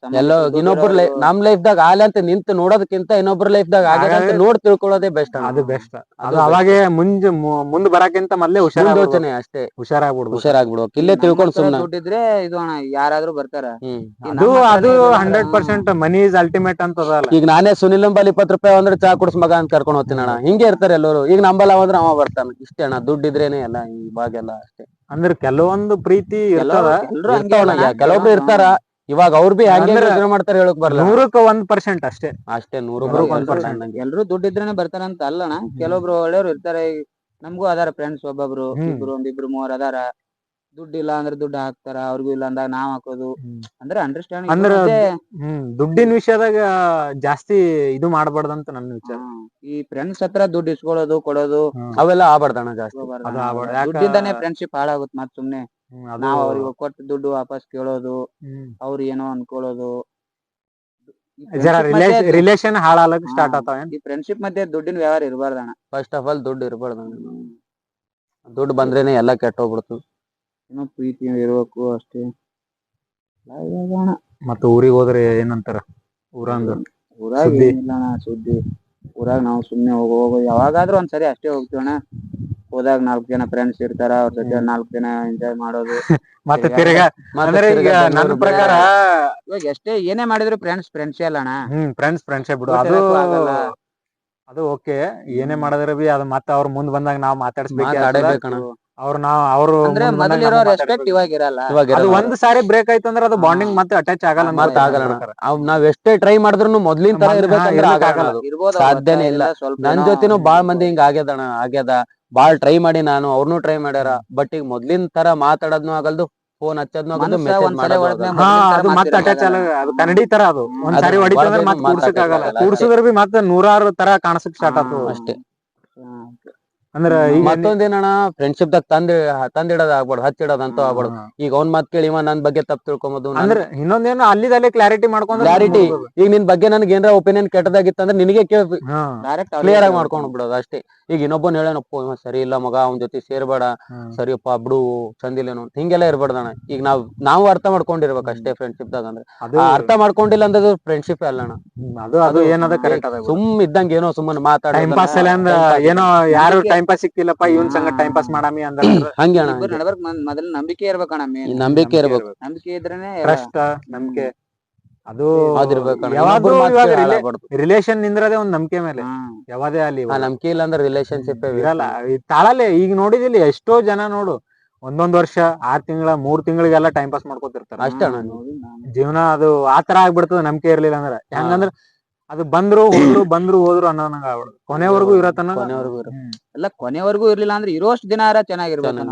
ಇನ್ನೊಬ್ರ ನಮ್ ಲೈಫ್ ದಾಗ ಆಲ ಅಂತ ನಿಂತು ನೋಡೋದಕ್ಕಿಂತ ಇನ್ನೊಬ್ರ ಲೈಫ್ ದಾಗ ಆಗದಂತ ನೋಡ್ ತಿಳ್ಕೊಳ್ಳೋದೇ ಬೆಸ್ಟ್. ಅದು ಬೆಸ್ಟ್. ಅದು ಅವಾಗೆ ಮುಂದ್ ಬರಕ್ಕಿಂತ ಮೊದ್ಲೇ ಹುಷಾರಾಗ್ಬಿಡೋಚನೆ ಅಷ್ಟೇ. ಹುಷಾರಾಗ್ಬಿಡ್ಬೇಕು. ಇಲ್ಲೇ ತಿಳ್ಕೊಂಡು ಸುಮ್ಮನೆ ದುಡ್ಡಿದ್ರೆ ಇದು ಅಣ್ಣ ಯಾರಾದ್ರೂ ಬರ್ತಾರ. ಅದು 100% ಮನಿ ಇಸ್ ಅಲ್ಟಿಮೇಟ್ ಅಂತದಲ್ಲ. ಈಗ ನಾನೇ ಸುನಿಲ್ ನಂಬಲ್ಲಿ 20 ರೂಪಾಯಿ ಅಂದ್ರೆ ಚಾ ಕುಡ್ಸ್ ಮಗ ಅಂತ ಕರ್ಕೊಂಡ್ ಹೋಗ್ತೀನಿ ಅಣ್ಣ. ಹಿಂಗೆ ಇರ್ತಾರೆ ಎಲ್ಲರೂ. ಈಗ ನಂಬಲ್ಲ ಅಂದ್ರೆ ಅವ ಬರ್ತಾನ, ಇಷ್ಟೇ ಅಣ್ಣ. ದುಡ್ಡಿದ್ರೇನೆ ಎಲ್ಲ ಇವಾಗೆಲ್ಲ ಅಷ್ಟೇ. ಅಂದ್ರೆ ಕೆಲವೊಂದು ಪ್ರೀತಿ ಇರ್ತದ, ಕೆಲವೊಬ್ರು ಇರ್ತಾರ. ಇವಾಗ ಅವ್ರು ಬಿ ಹಂಗೆ ಮಾಡ್ತಾರೆ, ಹೇಳಕ್ ಬರಲ್ಲ. 100ಕ್ಕೆ 1% ಅಷ್ಟೇ. 100% ಎಲ್ರು ದುಡ್ಡಿದ್ರೇನೆ ಬರ್ತಾರಂತ ಅಲ್ಲಣ್ಣ. ಕೆಲವೊಬ್ರು ಒಳ್ಳೆಯವ್ರು ಇರ್ತಾರೆ. ನಮಗೂ ಅದಾರ ಫ್ರೆಂಡ್ಸ್, ಒಬ್ಬೊಬ್ರು, ಒಂದಿಬ್ರು 3 ಅದಾರ. ದುಡ್ಡು ಇಲ್ಲ ಅಂದ್ರೆ ದುಡ್ಡು ಹಾಕ್ತಾರ, ಅವ್ರಿಗೂ ಇಲ್ಲ ಅಂದಾಗ ನಾವ್ ಹಾಕೋದು. ಅಂದ್ರೆ ಅಂಡರ್ಸ್ಟ್ಯಾಂಡಿಂಗ್ ಅಂದ್ರ ದುಡ್ಡಿನ ವಿಷಯದಾಗ ಜಾಸ್ತಿ ಇದು ಮಾಡ್ಬಾರ್ದಂತ ನನ್ನ ವಿಚಾರ. ಈ ಫ್ರೆಂಡ್ಸ್ ಹತ್ರ ದುಡ್ಡು ಇಸ್ಕೊಳ್ಳೋದು ಕೊಡೋದು ಅವೆಲ್ಲ ಆಗ್ಬಾರ್ದಣ್ಣ ಜಾಸ್ತಿ. ಅದು ಆಗ್ಬಾರ್ದು. ಯಾಕ ದುಡ್ಡಿಂದಾನೇ ಫ್ರೆಂಡ್ಶಿಪ್ ಹಾಳಾಗುತ್ತೆ ಮತ್ ಸುಮ್ನೆ ಅದು ನಾವ್ ಅವ್ರಿಗೆ ಕೊಟ್ಟು ದುಡ್ಡು ವಾಪಸ್ ಕೇಳೋದು, ಅವ್ರು ಏನೋ ಅನ್ಕೊಳ್ಳೋದು. ರಿಲೇಷನ್ ಹಾಳಾಗಕ್ ಸ್ಟಾರ್ಟ್ ಆಗ್ತಾವ. ಈ ಫ್ರೆಂಡ್ಶಿಪ್ ಮಧ್ಯೆ ದುಡ್ಡಿನ ವ್ಯವಹಾರ ಇರಬಾರ್ದಣ್ಣ. ಫಸ್ಟ್ ಆಫ್ ಆಲ್ ದುಡ್ಡು ಇರಬಾರ್ದಣ್ಣ. ದುಡ್ಡು ಬಂದ್ರೇನೆ ಎಲ್ಲ ಕೆಟ್ಟೋಗ್ಬಿಡ್ತು. ಏನೋ ಪ್ರೀತಿ ಇರ್ಬೇಕು ಅಷ್ಟೇ. ಮತ್ತ ಊರಿಗೆ ಹೋದ್ರೆ ಏನಂತಾರ ಊರಂದು? ಊರಾಗ ಏನಿಲ್ಲಣ್ಣ ಸುದ್ದಿ. ಊರಾಗ ನಾವು ಸುಮ್ನೆ ಹೋಗೋ ಯಾವಾಗಾದ್ರೂ ಒಂದ್ಸರಿ ಅಷ್ಟೇ ಹೋಗ್ತೀವಣ್ಣ. ಹೋದಾಗ 4 ಜನ ಫ್ರೆಂಡ್ಸ್ ಇರ್ತಾರ, ಅವ್ರ ಜೊತೆ 4 ದಿನ ಎಂಜಾಯ್ ಮಾಡೋದು. ಮತ್ತೆ ತಿರ್ಗಾ ಅಂದ್ರೆ ಈಗ ನನ್ನ ಪ್ರಕಾರ ಇವಾಗ ಎಷ್ಟೇ ಏನೇ ಮಾಡಿದ್ರು ಫ್ರೆಂಡ್ಸ್ ಅಲ್ಲಣ್ಣ. ಫ್ರೆಂಡ್ಸ್ ಬಿಡು. ಅದು ಓಕೆ, ಏನೇ ಮಾಡಿದ್ರೆ ಬಿ ಅದು ಮತ್ತೆ ಅವ್ರ ಮುಂದ್ ಬಂದಾಗ ನಾವ್ ಮಾತಾಡ್ಸ್ಬೇಕು. ಅವ್ರು ಅಂದ್ರೆ ಮೊದಲಿರೋ ರೆಸ್ಪೆಕ್ಟ್ ಇವಾಗ ಇರಲ್ಲ. ಅದು ಒಂದ್ ಸಾರಿ ಬ್ರೇಕ್ ಆಯ್ತು ಅಂದ್ರೆ ಅದು ಬಾಂಡಿಂಗ್ ಮತ್ತೆ ಅಟ್ಯಾಚ್ ಆಗಲ್ಲ. ನಾವ್ ಎಷ್ಟೇ ಟ್ರೈ ಮಾಡಿದ್ರು ಮೊದ್ಲಿನ ತರ ಇರ್ಬೇಕಂದ್ರೆ ಸಾಧ್ಯನೇ ಇಲ್ಲ. ನನ್ ಜೊತೆನೂ ಬಾಳ್ ಮಂದಿ ಹಿಂಗ ಆಗ್ಯದ. ಬಾಳ್ ಟ್ರೈ ಮಾಡಿ ನಾನು, ಅವ್ರನ್ನೂ ಟ್ರೈ ಮಾಡ್ಯಾರ. ಬಟ್ ಈಗ ಮೊದ್ಲಿನ ತರ ಮಾತಾಡೋದ್ನು ಆಗಲ್ದು, ಫೋನ್ ಹಚ್ಚೋದ್ನು ಆಗಲ್ದು, ಮೆಸೇಜ್ ಅದು ಮತ್ತೆ ಅಟ್ಯಾಚ್ ಆಗಲ್ಲ. ಅದು ಕನ್ನಡಿ ತರ ಅದು ಒಂದ್ಸಾರಿ ಹೊಡಿತು ಅಂದ್ರೆ ಮತ್ತೆ ಕೂಡ್ಸಕ್ ಆಗಲ್ಲ. ಕೂಡ್ಸಿದ್ರ ಬಿ ಮತ್ತೆ 100 ತರ ಕಾಣಸಕ್ ಸ್ಟಾರ್ಟ್ ಆಗ್ತದ ಅಷ್ಟೇ. ಅಂದ್ರ ಮತ್ತೊಂದೇನಣ್ಣ, ಫ್ರೆಂಡ್ಶಿಪ್ ದಾಗ ತಂದಿಡೋದ್ ಆಗ್ಬಾರ್ದು, ಹಚ್ಚಿಡೋದ್ ಅಂತ ಆಗ್ಬಾರ್ದು. ಈಗ ಅವ್ನ್ ಮಾತ್ ಕೇಳಿ ಇವ ನನ್ ಬಗ್ಗೆ ತಪ್ಪು ತಿಳ್ಕೊಂಬೋದು. ಅಂದ್ರೆ ಇನ್ನೊಂದೇನು ಅಲ್ಲಿದಲ್ಲೇ ಕ್ಲಾರಿಟಿ ಕ್ಲಾರಿಟಿ. ಈಗ ನಿನ್ ಬಗ್ಗೆ ನನ್ಗೆ ಏನಾರ ಒಪಿನಿಯನ್ ಕೆಟ್ಟದಾಗಿತ್ತು ಅಂದ್ರೆ ನಿನಗೆ ಕ್ಲಿಯರ್ ಆಗಿ ಮಾಡ್ಕೊಂಡ್ ಬಿಡೋದು ಅಷ್ಟೇ. ಈಗ ಇನ್ನೊಬ್ಬನ್ ಹೇಳೇನಪ್ಪ ಇವ ಸರಿ ಇಲ್ಲ ಮಗ, ಅವ್ನ ಜೊತೆ ಸೇರ್ಬೇಡ, ಸರಿಯಪ್ಪ ಬಿಡು ಚಂದಿಲ್ಲೇನು, ಹಿಂಗೆಲ್ಲ ಇರ್ಬಾರ್ದಣ್ಣ. ಈಗ ನಾವು ಅರ್ಥ ಮಾಡ್ಕೊಂಡಿರ್ಬೇಕು ಅಷ್ಟೇ ಫ್ರೆಂಡ್ಶಿಪ್ ದಾಗ. ಅಂದ್ರೆ ಅರ್ಥ ಮಾಡ್ಕೊಂಡಿಲ್ಲ ಅಂದ್ರೆ ಫ್ರೆಂಡ್ಶಿಪ್ ಅಲ್ಲಣ್ಣ. ಅದು ಏನದ ಕರೆಕ್ಟ್ ಅದ. ಸುಮ್ ಇದ್ದಂಗ ಏನೋ ಸುಮ್ಮನೆ ಮಾತಾಡ ಟೈಮ್ ಪಾಸ್ ಏನೋ ಯಾರು ಟೈಮ್ ಪಾಸ್ ಸಿಕ್ತಿಲ್ಲಪ್ಪ ಇವನ್ ಸಂಗ ಟೈಮ್ ಪಾಸ್ ಮಾಡಾಮಿ ಅಂದ್ರೆ ಹಂಗೆ ಮೊದಲ ನಂಬಿಕೆ ಇರ್ಬೇಕಣ್ಣ. ನಂಬಿಕೆ ಇರ್ಬೇಕು. ನಂಬಿಕೆ ಇದ್ರೇನೆ ಟ್ರಸ್ಟ್, ನಂಬಿಕೆ ಅದು ಅದಿರ್ಬೇಕು. ರಿಲೇಶನ್ ನಿಂದ್ರದೇ ಒಂದ್ ನಂಬಿಕೆ ಮೇಲೆ. ಯಾವದೇ ಅಲ್ಲಿ ನಂಬಿಕೆ ಇಲ್ಲ ಅಂದ್ರೆ ರಿಲೇಶನ್ಶಿಪ್ ಇರಲ್ಲ. ತಾಳಲ್ಲೇ ಈಗ ನೋಡಿದಿಲ್ಲ ಎಷ್ಟೋ ಜನ ನೋಡು, 1 ವರ್ಷ 6 ತಿಂಗಳ 3 ತಿಂಗಳಿಗೆಲ್ಲ ಟೈಮ್ ಪಾಸ್ ಮಾಡ್ಕೊತಿರ್ತಾರ ಅಷ್ಟೇ. ಜೀವನ ಅದು ಆತರ ಆಗ್ಬಿಡ್ತದ ನಂಬಿಕೆ ಇರ್ಲಿಲ್ಲ ಅಂದ್ರೆ. ಹೆಂಗಂದ್ರ ಅದು ಬಂದ್ರು ಹೋದ್ರು ಅನ್ನೋಂಗ ಆಗ್ಬಿಡುದು. ಕೊನೆವರೆಗೂ ಇರತನ ಕೊನೆವರೆಗೂ ಇರ್ಲಿಲ್ಲ ಅಂದ್ರೆ ಇರೋಷ್ಟು ದಿನ ಚೆನ್ನಾಗಿರ್ಬೇಕು.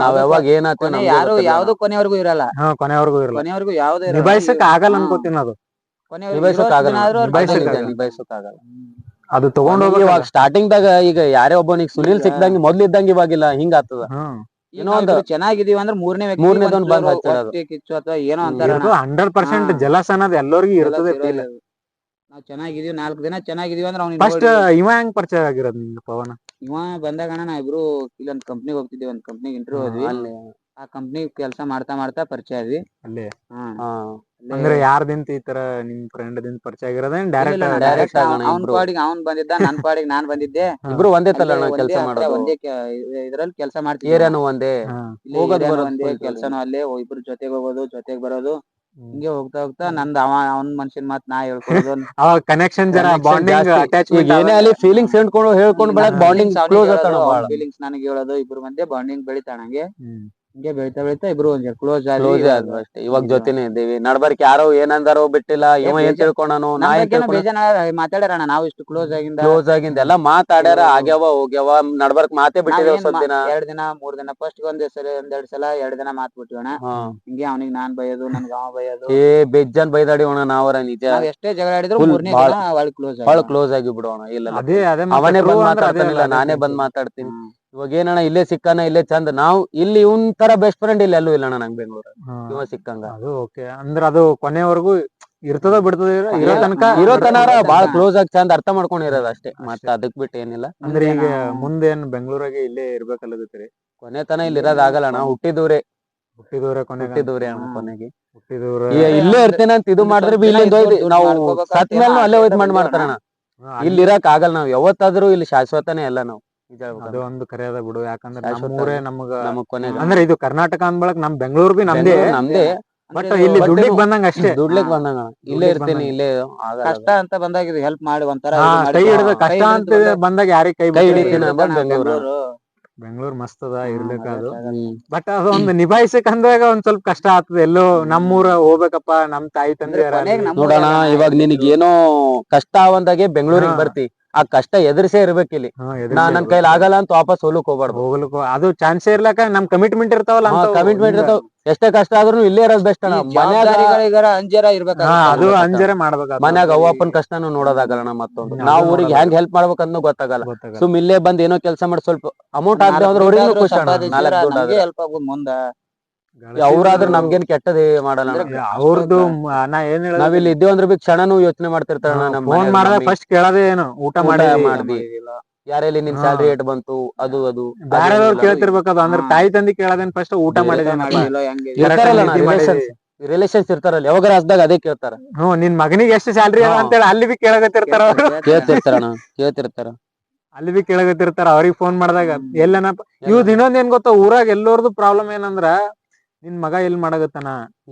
ನಾವ್ ಯಾವಾಗ ಏನಾಗ್ತದೆ ಯಾರು ಯಾವ್ದು ಕೊನೆವರೆಗೂ ಇರಲ್ಲ. ಕೊನೆವರೆಗೂ ಯಾವ್ದು ನಿಭಾಯಿಸಕ್ ಆಗಲ್ಲ ಅನ್ಕೋತೀನಿ. ಅದು ನಿಭಾಯಿಸಕ್ ಆಗಲ್ಲ. ಅದು ತಗೊಂಡೋಗಿ ಇವಾಗ ಸ್ಟಾರ್ಟಿಂಗ್ ದಾಗ ಈಗ ಯಾರೇ ಒಬ್ಬನಿಗೆ ಸುನಿಲ್ ಸಿಕ್ದಂಗೆ ಮೊದ್ಲು ಇದ್ದಂಗೆ ಇವಾಗಿಲ್ಲ ಹಿಂಗ ಆಗ್ತದ. ಏನೋ ಒಂದು ಚೆನ್ನಾಗಿದೀವಿ ಅಂದ್ರೆ ಮೂರನೇದೊಂದು ಬಂದ್ ಕಿಚ್ಚು ಅಥವಾ ಏನೋ ಅಂತಾರ. 100% ಜಲಸ್ ಅನ್ನೋದು ಎಲ್ಲರಿಗೂ ಇರ್ತದೆ. ನಾವ್ ಚೆನ್ನಾಗಿದೀವಿ 4 ದಿನ ಚೆನ್ನಾಗಿದೀವಿ ಅಂದ್ರೆ ಅವ್ನಿಗೆ ಫಸ್ಟ್ ಇವ ಹೆಂಗ್ ಪರಿಚಯ ಆಗಿರೋದು ನಿಮ್ಗೆ ಪವನ? ಇವ ಬಂದಾಗ ನಾ ಇಬ್ರು ಇಲ್ಲೊಂದ್ ಕಂಪ್ನಿಗೆ ಹೋಗ್ತಿದ್ವಿ, ಒಂದ್ ಕಂಪ್ನಿಗೆ ಇಂಟರ್ವ್ಯೂ ಹೋದ್ವಿ. ಆ ಕಂಪ್ನಿ ಕೆಲಸ ಮಾಡ್ತಾ ಪರಿಚಯ ಆದ್ವಿ ಅಲ್ಲೇ. ಅಂದ್ರೆ ಯಾರ್ದಿಂತ ಈ ತರ ನಿಮ್ ಫ್ರೆಂಡ್ ದಿಂದ ಪರಿಚಯ ಆಗಿರೋದೇನ್ ಡೈರೆಕ್ಟ್? ಅವ್ನ್ ಪಾಡಿಗೆ ಅವ್ನ್ ಬಂದಿದ್ದ, ನನ್ ಪಾಡಿಗೆ ನಾನ್ ಬಂದಿದ್ದೆ. ಇಬ್ರು ಒಂದೇ ತಲ್ಲ ಕೆಲಸ ಮಾಡೋದು, ಒಂದೇ ಇದ್ರಲ್ಲಿ ಕೆಲಸ ಮಾಡ್ತೀವಿ. ಏರಿಯಾನು ಒಂದೇ, ಒಂದೇ ಕೆಲ್ಸನೂ ಅಲ್ಲೇ. ಇಬ್ರು ಜೊತೆಗೆ ಹೋಗೋದು, ಜೊತೆಗೆ ಬರೋದು. ಹಿಂಗೆ ಹೋಗ್ತಾ ನಂದ್ ಅವನ್ ಮನ್ಸಿನ ಮಾತ್ ನಾ ಹೇಳ್ಕೊಳ್ಳೋದು. ಕನೆಕ್ಷನ್ ಬಾಂಡಿಂಗ್ ಅಟ್ಯಾಚ್ಮೆಂಟ್ ಏನೇ ಅಲ್ಲಿ ಫೀಲಿಂಗ್ಸ್ ಹೇಳ್ಕೊಂಡ್ ಬೆಳಕ್ ಬಾಂಡಿಂಗ್ ಕ್ಲೋಸ್ ಆಗ್ತಾನ. ಫೀಲಿಂಗ್ಸ್ ನನಗೆ ಹೇಳೋದು, ಇಬ್ರು ಮಧ್ಯೆ ಬಾಂಡಿಂಗ್ ಬೆಳಿತಾಣಂಗೆ. ಹಿಂಗೆ ಬೆಳಿತಾ ಇಬ್ರು ಒಂದ್ ಕ್ಲೋಸ್ ಆದ್ವಿ ಅಷ್ಟೇ. ಇವಾಗ ಜೊತೆನೆ ಇದ್ದೀವಿ. ನಡ್ಬರ್ಕ್ ಯಾರೋ ಏನಂದಾರೋ ಬಿಟ್ಟಿಲ್ಲ, ಇವ ಏನ್ ತಿಳ್ಕೊಂಡಾನು ಮಾತಾಡ್ಯಾರಣ. ನಾವು ಇಷ್ಟು ಕ್ಲೋಸ್ ಆಗಿಂದ ಎಲ್ಲ ಮಾತಾಡ್ಯಾರ, ಆಗ್ಯಾವ ಹೋಗ್ಯಾವ. ನಡ್ಬರ್ಕ್ ಮಾತೇ ಬಿಟ್ಟಿದ್ದೇವೆ. ಸ್ವಲ್ಪ ದಿನ 2 ದಿನ 3 ದಿನ ಫಸ್ಟ್ ಒಂದೆರಡು ಸಲ 2 ದಿನ ಮಾತ್ ಬಿಟ್ಟಿವಣ. ಹಿಂಗೆ ಅವ್ನಿಗೆ ನಾನ್ ಬೈಯೋದು, ನನ್ಗ ಅವ ಬೈಯೋದು, ಬೆಜ್ಜನ್ ಬೈದಾಡಿವಣ. ನಾವರ ನಿಜ ಎಷ್ಟೇ ಜಗಳ ಆಡಿದ್ರು 3ನೇ ದಿನ ಬಹಳ ಕ್ಲೋಸ್ ಆಗಿ ಬಿಡೋಣ. ಇಲ್ಲ ಅವನೇ ಬಂದ್ ಮಾತಾಡ್ತಾನಿಲ್ಲ, ನಾನೇ ಬಂದ್ ಮಾತಾಡ್ತೀನಿ. ಇವಾಗ ಏನಣ್ಣ ಇಲ್ಲೇ ಸಿಕ್ಕಾನ, ಇಲ್ಲೇ ಚಂದ. ನಾವು ಇಲ್ಲಿ ಇವನ್ ತರ ಬೆಸ್ಟ್ ಫ್ರೆಂಡ್ ಇಲ್ಲಿ ಎಲ್ಲೂ ಇಲ್ಲಣ್ಣ ನಂಗೆ ಬೆಂಗಳೂರು. ಇವ ಸಿಕ್ಕಂಗ ಅದು ಓಕೆ. ಅಂದ್ರೆ ಅದು ಕೊನೆವರೆಗೂ ಇರ್ತದ ಬಿಡ್ತದ, ಇರೋ ತನಾರ ಬಾಳ ಕ್ಲೋಸ್ ಆಗಿ ಚಂದ ಅರ್ಥ ಮಾಡ್ಕೊಂಡಿರೋದು ಅಷ್ಟೇ. ಮತ್ತೆ ಅದಕ್ ಬಿಟ್ಟು ಏನಿಲ್ಲ. ಅಂದ್ರೆ ಈಗ ಮುಂದೇನ್ ಬೆಂಗಳೂರಾಗೆ ಇಲ್ಲೇ ಇರ್ಬೇಕಲ್ಲತ್ತೀರಿ? ಕೊನೆ ತನ ಇಲ್ಲಿ ಇರೋದ್ ಆಗಲ್ಲ. ನಾವು ಹುಟ್ಟಿದೂರೇ ಕೊನೆಗೆ ಇಲ್ಲೇ ಇರ್ತೇನೆ ಅಂತ ಇದು ಮಾಡಿದ್ರೆ ನಾವು ಸತ್ ಮೇಲೆ ಅಲ್ಲೇ ಹೋಯ್ತು ಮಾಡ್ತಾರಣ. ಇಲ್ಲಿ ಇರಕ್ ಆಗಲ್ಲ. ನಾವ್ ಯಾವತ್ತಾದ್ರೂ ಇಲ್ಲಿ ಶಾಶ್ವತನೇ ಅಲ್ಲ ನಾವು. ಅದು ಒಂದು ಕರೆಯದ ಬಿಡು. ಯಾಕಂದ್ರೆ ನಮ್ಮೂರೇ ನಮಗ ಕೊನೆ. ಅಂದ್ರೆ ಇದು ಕರ್ನಾಟಕ ಅಂದ್ಬಳಕ್ ನಮ್ ಬೆಂಗಳೂರು ಬಿ ನಮ್ದೇ. ಬಟ್ ಇಲ್ಲಿ ದುಡ್ಲಿಕ್ ಬಂದಂಗ ಅಷ್ಟೇ. ದುಡ್ಲಿಕ್ ಬಂದಂಗ ಇಲ್ಲೇ ಇರ್ತೀನಿ. ಇಲ್ಲೇ ಕಷ್ಟ ಅಂತ ಬಂದಾಗ ಇದು ಹೆಲ್ಪ್ ಮಾಡಿ ಒಂಥರ ಕೈ ಹಿಡಿದ, ಕಷ್ಟ ಅಂತ ಬಂದಾಗ ಯಾರಿಗೆ ಕೈ ಹಿಡಿತೀನಿ. ಬೆಂಗಳೂರು ಮಸ್ತ್ ಅದ, ಇರ್ಬೇಕಾದ್ರು. ಬಟ್ ಅದು ಒಂದು ನಿಭಾಯಿಸಕ್ ಅಂದಾಗ ಒಂದ್ ಸ್ವಲ್ಪ ಕಷ್ಟ ಆಗ್ತದೆ. ಎಲ್ಲೋ ನಮ್ಮೂರ ಹೋಗ್ಬೇಕಪ್ಪ, ನಮ್ ತಾಯಿ ತಂದೆ ನೋಡೋಣ. ಇವಾಗ ನಿನಗ್ ಏನೋ ಕಷ್ಟ ಅವಂದಾಗೆ ಬೆಂಗಳೂರಿಗೆ ಬರ್ತಿ. ಆ ಕಷ್ಟ ಎದುರಿಸೇ ಇರ್ಬೇಕು ಇಲ್ಲಿ. ನನ್ ಕೈಲಿ ಆಗಲ್ಲ ಅಂತ ವಾಪಸ್ ಹೋಗ್ಬಾರ್ದು. ಹೋಗ್ಲಿಕ್ಕೆ ಅದು ಚಾನ್ಸೇ ಇರ್ಲಕ್ಕ ನಮ್ ಕಮಿಟ್ಮೆಂಟ್ ಇರ್ತಾವಲ್ಲ ಕಮಿಟ್ಮೆಂಟ್ ಇರ್ತಾವ. ಎಷ್ಟೇ ಕಷ್ಟ ಆದ್ರೂ ಇಲ್ಲೇ ಇರೋದ್ ಬೆಸ್ಟ್ ಅಣ್ಣ. ಅಂಜಾರ ಇರ್ಬೇಕು. ಅದು ಅಂಜಾರ ಮಾಡ್ಬೇಕು. ಮನ್ಯಾಗ ಅವ್ವ ಅಪ್ಪನ್ ಕಷ್ಟನು ನೋಡೋದಾಗಲ್ಲ. ಮತ್ತೊಂದು ನಾವು ಊರಿಗೆ ಹೆಂಗ್ ಹೆಲ್ಪ್ ಮಾಡ್ಬೇಕಂತ ಗೊತ್ತಾಗಲ್ಲ. ಸುಮ್ ಇಲ್ಲೇ ಬಂದ್ ಏನೋ ಕೆಲಸ ಮಾಡಿ ಸ್ವಲ್ಪ ಅಮೌಂಟ್ ಆಗ್ತದೆ ಅಂದ್ರೆ ಅವ್ರಿಗೂ ಖುಷಿ ಅಣ್ಣ. 4 ದುಡ್ಡು ಆದ್ರೆ ಹೆಲ್ಪ್ ಆಗೋದು ಮುಂದ. ಅವ್ರಾದ್ರೆ ನಮ್ಗೇನ್ ಕೆಟ್ಟದೇ ಮಾಡಲ್ಲ. ಅವ್ರದ್ದು ನಾ ಏನ್ ಹೇಳ ನಾವಿಲ್ಲಿ ಇದ್ದೇವ್ ಅಂದ್ರೆ ಬಿ ಕ್ಷಣನು ಯೋಚನೆ ಮಾಡ್ತಿರ್ತಾರ. ಫೋನ್ ಮಾಡಿದಾಗ ಫಸ್ಟ್ ಕೇಳೋದೇ ಏನು ಊಟ ಮಾಡ್ದಿ ಯಾರಲ್ಲಿ ನಿನ್ ಸ್ಯಾಲ್ರಿ ಏಟ್ ಬಂತು ಅದು ಬೇರೆದವ್ರು ಕೇಳ್ತಿರ್ಬೇಕದು. ಅಂದ್ರೆ ತಾಯಿ ತಂದಿ ಕೇಳೋದೇನ್ ಫಸ್ಟ್ ಊಟ ಮಾಡಿದೇನ ರಿಲೇಷನ್ಸ್ ಇರ್ತಾರಲ್ಲ ಯಾವಾಗ ಹಸ್ದಾಗ ಅದೇ ಕೇಳ್ತಾರ. ನಿನ್ ಮಗನಿಗೆ ಎಷ್ಟು ಸ್ಯಾಲ್ರಿ ಅದ ಅಂತೇಳಿ ಅಲ್ಲಿ ಬಿ ಕೇಳಗತ್ತಿರ್ತಾರ. ಕೇಳ್ತಿರ್ತಾರ ಅಲ್ಲಿ ಬಿ ಕೇಳಗತ್ತಿರ್ತಾರ. ಅವ್ರಿಗೆ ಫೋನ್ ಮಾಡಿದಾಗ ಎಲ್ಲನಪ್ಪ ಇವ್ದು ಇನ್ನೊಂದ್ ಏನ್ ಗೊತ್ತಾ, ಊರಾಗ ಎಲ್ಲೋರ್ದು ಪ್ರಾಬ್ಲಮ್ ಏನಂದ್ರ ನಿನ್ ಮಗ ಎಲ್ ಮಾಡಗತ್ತಾನ,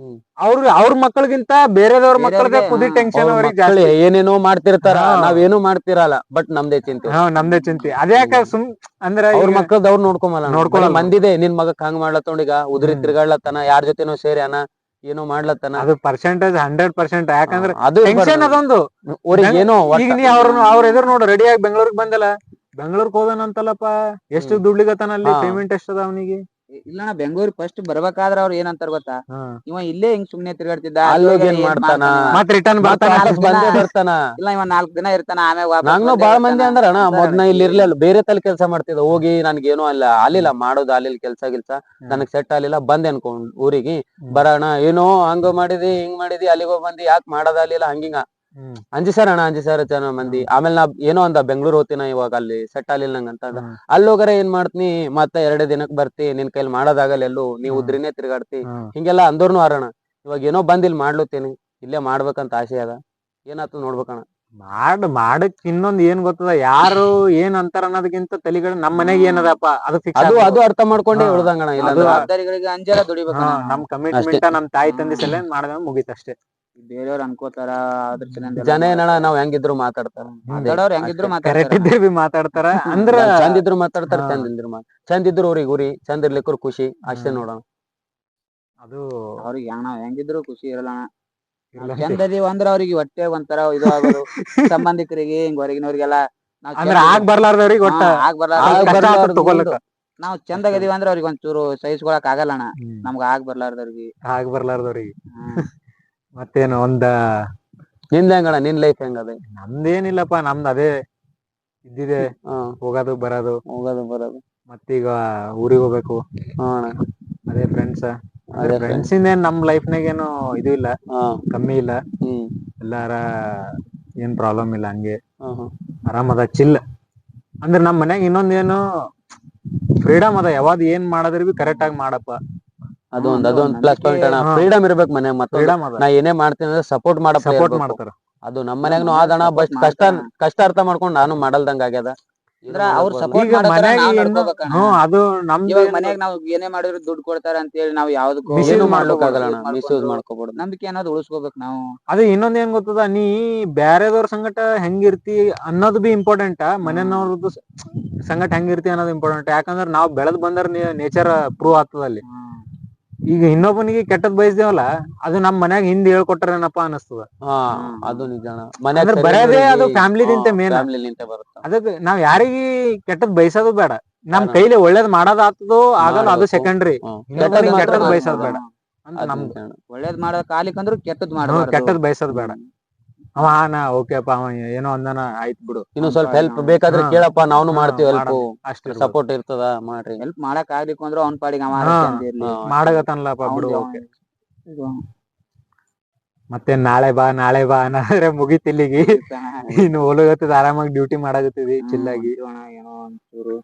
ಅವ್ರ ಮಕ್ಕಳಿಗಿಂತ ಬೇರೆದವ್ರ ಮಕ್ಕಳಿಗೆ ಕುದಿ ಟೆನ್ಷನ್. ಅವ್ರಿಗೆ ಜಾಸ್ತಿ ಏನೇನೋ ಮಾಡ್ತಿರ್ತಾರ, ನಾವೇನು ಮಾಡ್ತಿರಲ್ಲ. ಬಟ್ ನಮ್ದೇ ಚಿಂತೆ. ನಮ್ದೇ ಚಿಂತೆ. ಅದ್ಯಾಕ ಸುಮ್ ಅಂದ್ರೆ ಅವ್ರ ಮಕ್ಕಳದ್ ಅವ್ರು ನೋಡ್ಕೊಲ್ಲ. ಮಂದಿದೆ ನಿನ್ ಮಗಕ್ ಹಂಗ್ ಮಾಡ್ಲತ್ತೋಂಡೀಗ ಉದ್ರಿ ತಿರ್ಗಾಡ್ಲತ್ತಾನ, ಯಾರ ಜೊತೆನೋ ಸೇರಿ ಏನೋ ಮಾಡ್ಲತ್ತಾನ. ಅದು ಪರ್ಸೆಂಟೇಜ್ 100%. ಯಾಕಂದ್ರೆ ಅದು ಟೆನ್ಷನ್ ಅದೊಂದು. ಏನೋ ಈಗ ನೀ ಅವ್ರ ಎದುರು ನೋಡು, ರೆಡಿಯಾಗಿ ಬೆಂಗಳೂರಿಗೆ ಬಂದಲ್ಲ, ಬೆಂಗಳೂರಿಗೆ ಹೋದನಂತಲ್ಲಪ್ಪ, ಎಷ್ಟು ದುಡ್ಲಿಗತ್ತಾನ ಅಲ್ಲಿ, ಪೇಮೆಂಟ್ ಎಷ್ಟದ ಅವನಿಗೆ? ಇಲ್ಲ ಬೆಂಗಳೂರಿಗೆ ಫಸ್ಟ್ ಬರ್ಬೇಕಾದ್ರ ಅವ್ರ ಏನಂತಾರ ಗೊತ್ತಾ, ಇವ ಇಲ್ಲೇ ಹಿಂಗ್ ಸುಮ್ನೆ ತಿರ್ಗಾಡ್ತಿದ್ದ, ಏನ್ ಮಾಡ್ತಾನ, ಮತ್ ರಿಟರ್ನ್ ಬರ್ತಾನ. ಇಲ್ಲ ಇವ 4 ದಿನ ಇರ್ತಾನ, ಆಮೇಲೆ ನಂಗೂ ಬಾಳ ಮಂದಿ ಅಂದ್ರ ಅಣ್ಣ, ಮೊದ್ನ ಇಲ್ಲಿ ಇರ್ಲಿಲ್ಲ, ಬೇರೆ ತಲೆ ಕೆಲಸ ಮಾಡ್ತಿದ್ದ. ಹೋಗಿ ನನ್ಗೇನು ಅಲ್ಲಿಲ್ಲ ಮಾಡೋದು, ಅಲ್ಲಿ ಕೆಲ್ಸ ನನಗ್ ಸೆಟ್ ಆಗ್ಲಿಲ್ಲ, ಬಂದೆ ಅನ್ಕೊಂಡ್ ಊರಿಗೆ. ಬರೋಣ ಏನೋ ಹಂಗ ಮಾಡಿದಿ ಹಿಂಗ್ ಮಾಡಿದಿ, ಅಲ್ಲಿಗೋ ಬಂದಿ, ಯಾಕೆ ಮಾಡೋದ ಅಲ್ಲಿಲ್ಲ ಹಂಗಿಂಗ ಅಂಜಿಸಾರ ಜನ ಮಂದಿ. ಆಮೇಲೆ ನಾ ಏನೋ ಅಂದ ಬೆಂಗ್ಳೂರ್ ಹೋಗ್ತೀನ ಇವಾಗ, ಅಲ್ಲಿ ಸೆಟ್ ಆಗ್ಲಿಲ್ಲ ನಂಗಂತ. ಅಲ್ಲಿ ಹೋಗರ ಏನ್ ಮಾಡ್ತೀನಿ, ಮತ್ತೆ 2 ದಿನಕ್ ಬರ್ತಿ, ನಿನ್ ಕೈಲಿ ಮಾಡೋದಾಗಲ್ಲ, ಎಲ್ಲೂ ನೀವ್ ಉದ್ರಿನೇ ತಿರ್ಗಾಡ್ತಿ, ಹಿಂಗೆಲ್ಲಾ ಅಂದೋರ್ನು ಅರಣ. ಇವಾಗ ಏನೋ ಬಂದ್ ಇಲ್ಲಿ ಮಾಡ್ಲತ್ತೀನಿ, ಇಲ್ಲೇ ಮಾಡ್ಬೇಕಂತ ಆಸೆ ಅದ. ಏನಾಯ್ತು ನೋಡ್ಬೇಕಣ್ಣ. ಮಾಡಕ್ ಇನ್ನೊಂದ್ ಏನ್ ಗೊತ್ತದ, ಯಾರು ಏನ್ ಅಂತಾರ ಅನ್ನೋದಕ್ಕಿಂತ ತಲೆಗಡೆ ನಮ್ ಮನೆಗೆ ಏನದಪ್ಪ ಅದು ಅರ್ಥ ಮಾಡ್ಕೊಂಡೇ ಉಳ್ದಂಗಣ. ಇಲ್ಲ ಜವಾಬ್ದಾರಿಗಳಿಗೆ ಅಂಜಾರ ದುಡಿಬೇಕು. ನಮ್ ಕಮಿಟ್ಮೆಂಟ್ ನಮ್ ತಾಯಿ ತಂದೆ ಸಲ ಮಾಡಿದ ಮುಗೀತಷ್ಟೇ. ಬೇರೆಯವ್ರು ಅನ್ಕೋತಾರ, ಜನ ಏನಣ್ಣ ನಾವ್ ಹೆಂಗಿದ್ರು ಮಾತಾಡ್ತಾರ, ಮಾತಾಡ್ತಾರ. ಅಂದ್ರ ಚಂದಿದ್ರು ಮಾತಾಡ್ತಾರ, ಚಂದಿದ್ರು ಅವ್ರಿಗೆ ಉರಿ, ಚಂದ ಇರ್ಲಿಕ್ಕರು ಖುಷಿ ಅಷ್ಟೇ ನೋಡೋಣ. ಅದು ಅವ್ರಿಗೆ ಹೆಂಗಿದ್ರು ಖುಷಿ ಇರಲ್ಲ. ಚಂದ ಇದೀವ ಅಂದ್ರ ಅವ್ರಿಗೆ ಹೊಟ್ಟೆ ಒಂಥರ ಇದು ಆಗೋದು. ಸಂಬಂಧಿಕರಿಗೆ ಹಿಂಗ್ ಹೊರಗಿನವ್ರಿಗೆಲ್ಲ ಆಗ್ ಬರ್ಲಾರ್ದವ್ರಿಗೆ ಒಟ್ಟ ನಾವ್ ಚಂದಾಗ ಇದೀವಿ ಅಂದ್ರೆ ಅವ್ರಿಗೆ ಒಂಚೂರು ಸಹಿಸ್ಕೊಳಕ್ ಆಗಲ್ಲಣ್ಣ. ನಮ್ಗ ಆಗ್ ಬರ್ಲಾರ್ದವ್ರಿಗೆ ಮತ್ತೇನು ನಿಂದ ಹೆಂಗಣ, ನಿನ್ ಲೈಫ್ ಹೆಂಗದ? ನಮ್ದೇನಿಲ್ಲಪ್ಪ, ನಮ್ದು ಅದೇ ಇದ್ದಿದೆ, ಹೋಗೋದು ಬರೋದು ಮತ್ತೀಗ ಊರಿಗೆ ಹೋಗ್ಬೇಕು. ಅದೇ ಫ್ರೆಂಡ್ಸ್ ಇಂದೇನ್ ನಮ್ ಲೈಫ್ನಾಗ ಏನು ಇದು ಇಲ್ಲ, ಕಮ್ಮಿ ಇಲ್ಲ. ಎಲ್ಲಾರ ಏನ್ ಪ್ರಾಬ್ಲಮ್ ಇಲ್ಲ, ಹಂಗೆ ಆರಾಮದ, ಚಿಲ್. ಅಂದ್ರೆ ನಮ್ ಮನ್ಯಾಗ ಇನ್ನೊಂದೇನು ಫ್ರೀಡಮ್ ಅದ, ಯಾವ್ದು ಏನ್ ಮಾಡದ್ರ ಬಿ ಕರೆಕ್ಟ್ ಆಗಿ ಮಾಡಪ್ಪ. ಅದೊಂದ್ ಪ್ಲಸ್ ಪಾಯಿಂಟ್ ಅಣ್ಣ. ಫ್ರೀಡಮ್ ಇರ್ಬೇಕು ಮನ್ಯಾಗ. ಮತ್ತೆ ನಾ ಏನೇ ಮಾಡ್ತೀನಿ ಅಂದ್ರೆ ಸಪೋರ್ಟ್ ಮಾಡ್ತಾರ. ಅದು ನಮ್ ಮನ್ಯಾಗನು ಆದಣ. ಬಟ್ ಕಷ್ಟ ಅರ್ಥ ಮಾಡ್ಕೊಂಡ್ ನಾನು ಮಾಡಲ್ದಂಗ ಆಗ್ಯದ. ಅವ್ರ ಸಪೋರ್ಟ್ ಅದು ಮನ್ಯಾಗ ನಾವ್ ಏನೇ ಮಾಡಿದ್ರು ದುಡ್ಡು ಕೊಡ್ತಾರ ಅಂತ ಹೇಳಿ ನಾವ್ ಯಾವ್ದಕ್ಕೂ ಮಿಸ್ಯೂಸ್ ಮಾಡ್ಕೋಬಹುದು. ನಂಬಿಕೆ ಅನ್ನೋದು ಉಳಿಸ್ಕೋಬೇಕು ನಾವು. ಅದು ಇನ್ನೊಂದ್ ಏನ್ ಗೊತ್ತದ, ನೀ ಬ್ಯಾರೆದವ್ರ ಸಂಗಟ ಹೆಂಗಿರ್ತಿ ಅನ್ನೋದು ಬಿ ಇಂಪಾರ್ಟೆಂಟ್, ಮನೆಯವ್ರದ್ದು ಸಂಗಟ ಹೆಂಗಿರ್ತಿ ಅನ್ನೋದು ಇಂಪಾರ್ಟೆಂಟ್. ಯಾಕಂದ್ರ ನಾವ್ ಬೆಳೆದ್ ಬಂದ್ರ ನೇಚರ್ ಪ್ರೂವ್ ಆಗ್ತದ ಅಲ್ಲಿ. ಈಗ ಇನ್ನೊಬ್ಬನಿಗೆ ಕೆಟ್ಟದ್ ಬಯಸ್ದೇವಲ್ಲ, ಅದು ನಮ್ ಮನ್ಯಾಗ ಹಿಂದ್ ಹೇಳ್ಕೊಟ್ರೇನಪ್ಪಾ ಅನಸ್ತದ. ಅದು ನಿಜ. ಬರೋದೇ ಅದು ಫ್ಯಾಮಿಲಿದಿಂತ ಮೇನ್. ಅದಕ್ಕೆ ನಾವ್ ಯಾರಿಗಿ ಕೆಟ್ಟದ್ ಬಯಸೋದು ಬೇಡ, ನಮ್ ಕೈಲಿ ಒಳ್ಳೇದ್ ಮಾಡೋದ್ ಆಗ್ತದೋ ಆಗಲ್ಲ ಅದು ಸೆಕೆಂಡ್ರಿ. ಕೆಟ್ಟದ್ ಬಯಸೋದ್ ಬೇಡ ಅಂತ ನಮ್ದು. ಒಳ್ಳೇದ್ ಮಾಡೋದ್ ಕಾಲಿಕಂದ್ರು ಕೆಟ್ಟದ್ ಬಯಸೋದ್ ಬೇಡ. ಓಕೆಪ್ಪ, ಅವ ಏನೋ ಅಂದಾನ, ಆಯ್ತು ಬಿಡು. ಇನ್ನು ಸ್ವಲ್ಪ ಹೆಲ್ಪ್ ಬೇಕಾದ್ರೆ ಕೇಳಪ್ಪ, ನಾವ್ನು ಮಾಡ್ತೀವಿ ಹೆಲ್ಪ್, ಅಷ್ಟೇ ಸಪೋರ್ಟ್ ಇರ್ತದ. ಮಾಡ್ರಿ, ಹೆಲ್ಪ್ ಮಾಡಕ್ ಆಗ್ಲಿಕ್ಕೆ ಅಂದ್ರೆ ಅವ್ನ ಪಾಡಿಗೆ ಮಾಡಗತ್ತನ್ಲಪ್ಪ ಬಿಡು. ಓಕೆ, ಮತ್ತೆ ನಾಳೆ ಬಾ ಅನ್ನೋದ್ರೆ ಮುಗಿತಿಲ್ಲಿಗಿ. ಇನ್ನು ಹೋಗತ್ತದ, ಆರಾಮಾಗಿ ಡ್ಯೂಟಿ ಮಾಡಾಕತ್ತಿದಿ ಚಿಲ್ಲಾಗಿ. ಏನೋ ಒಂಚೂರು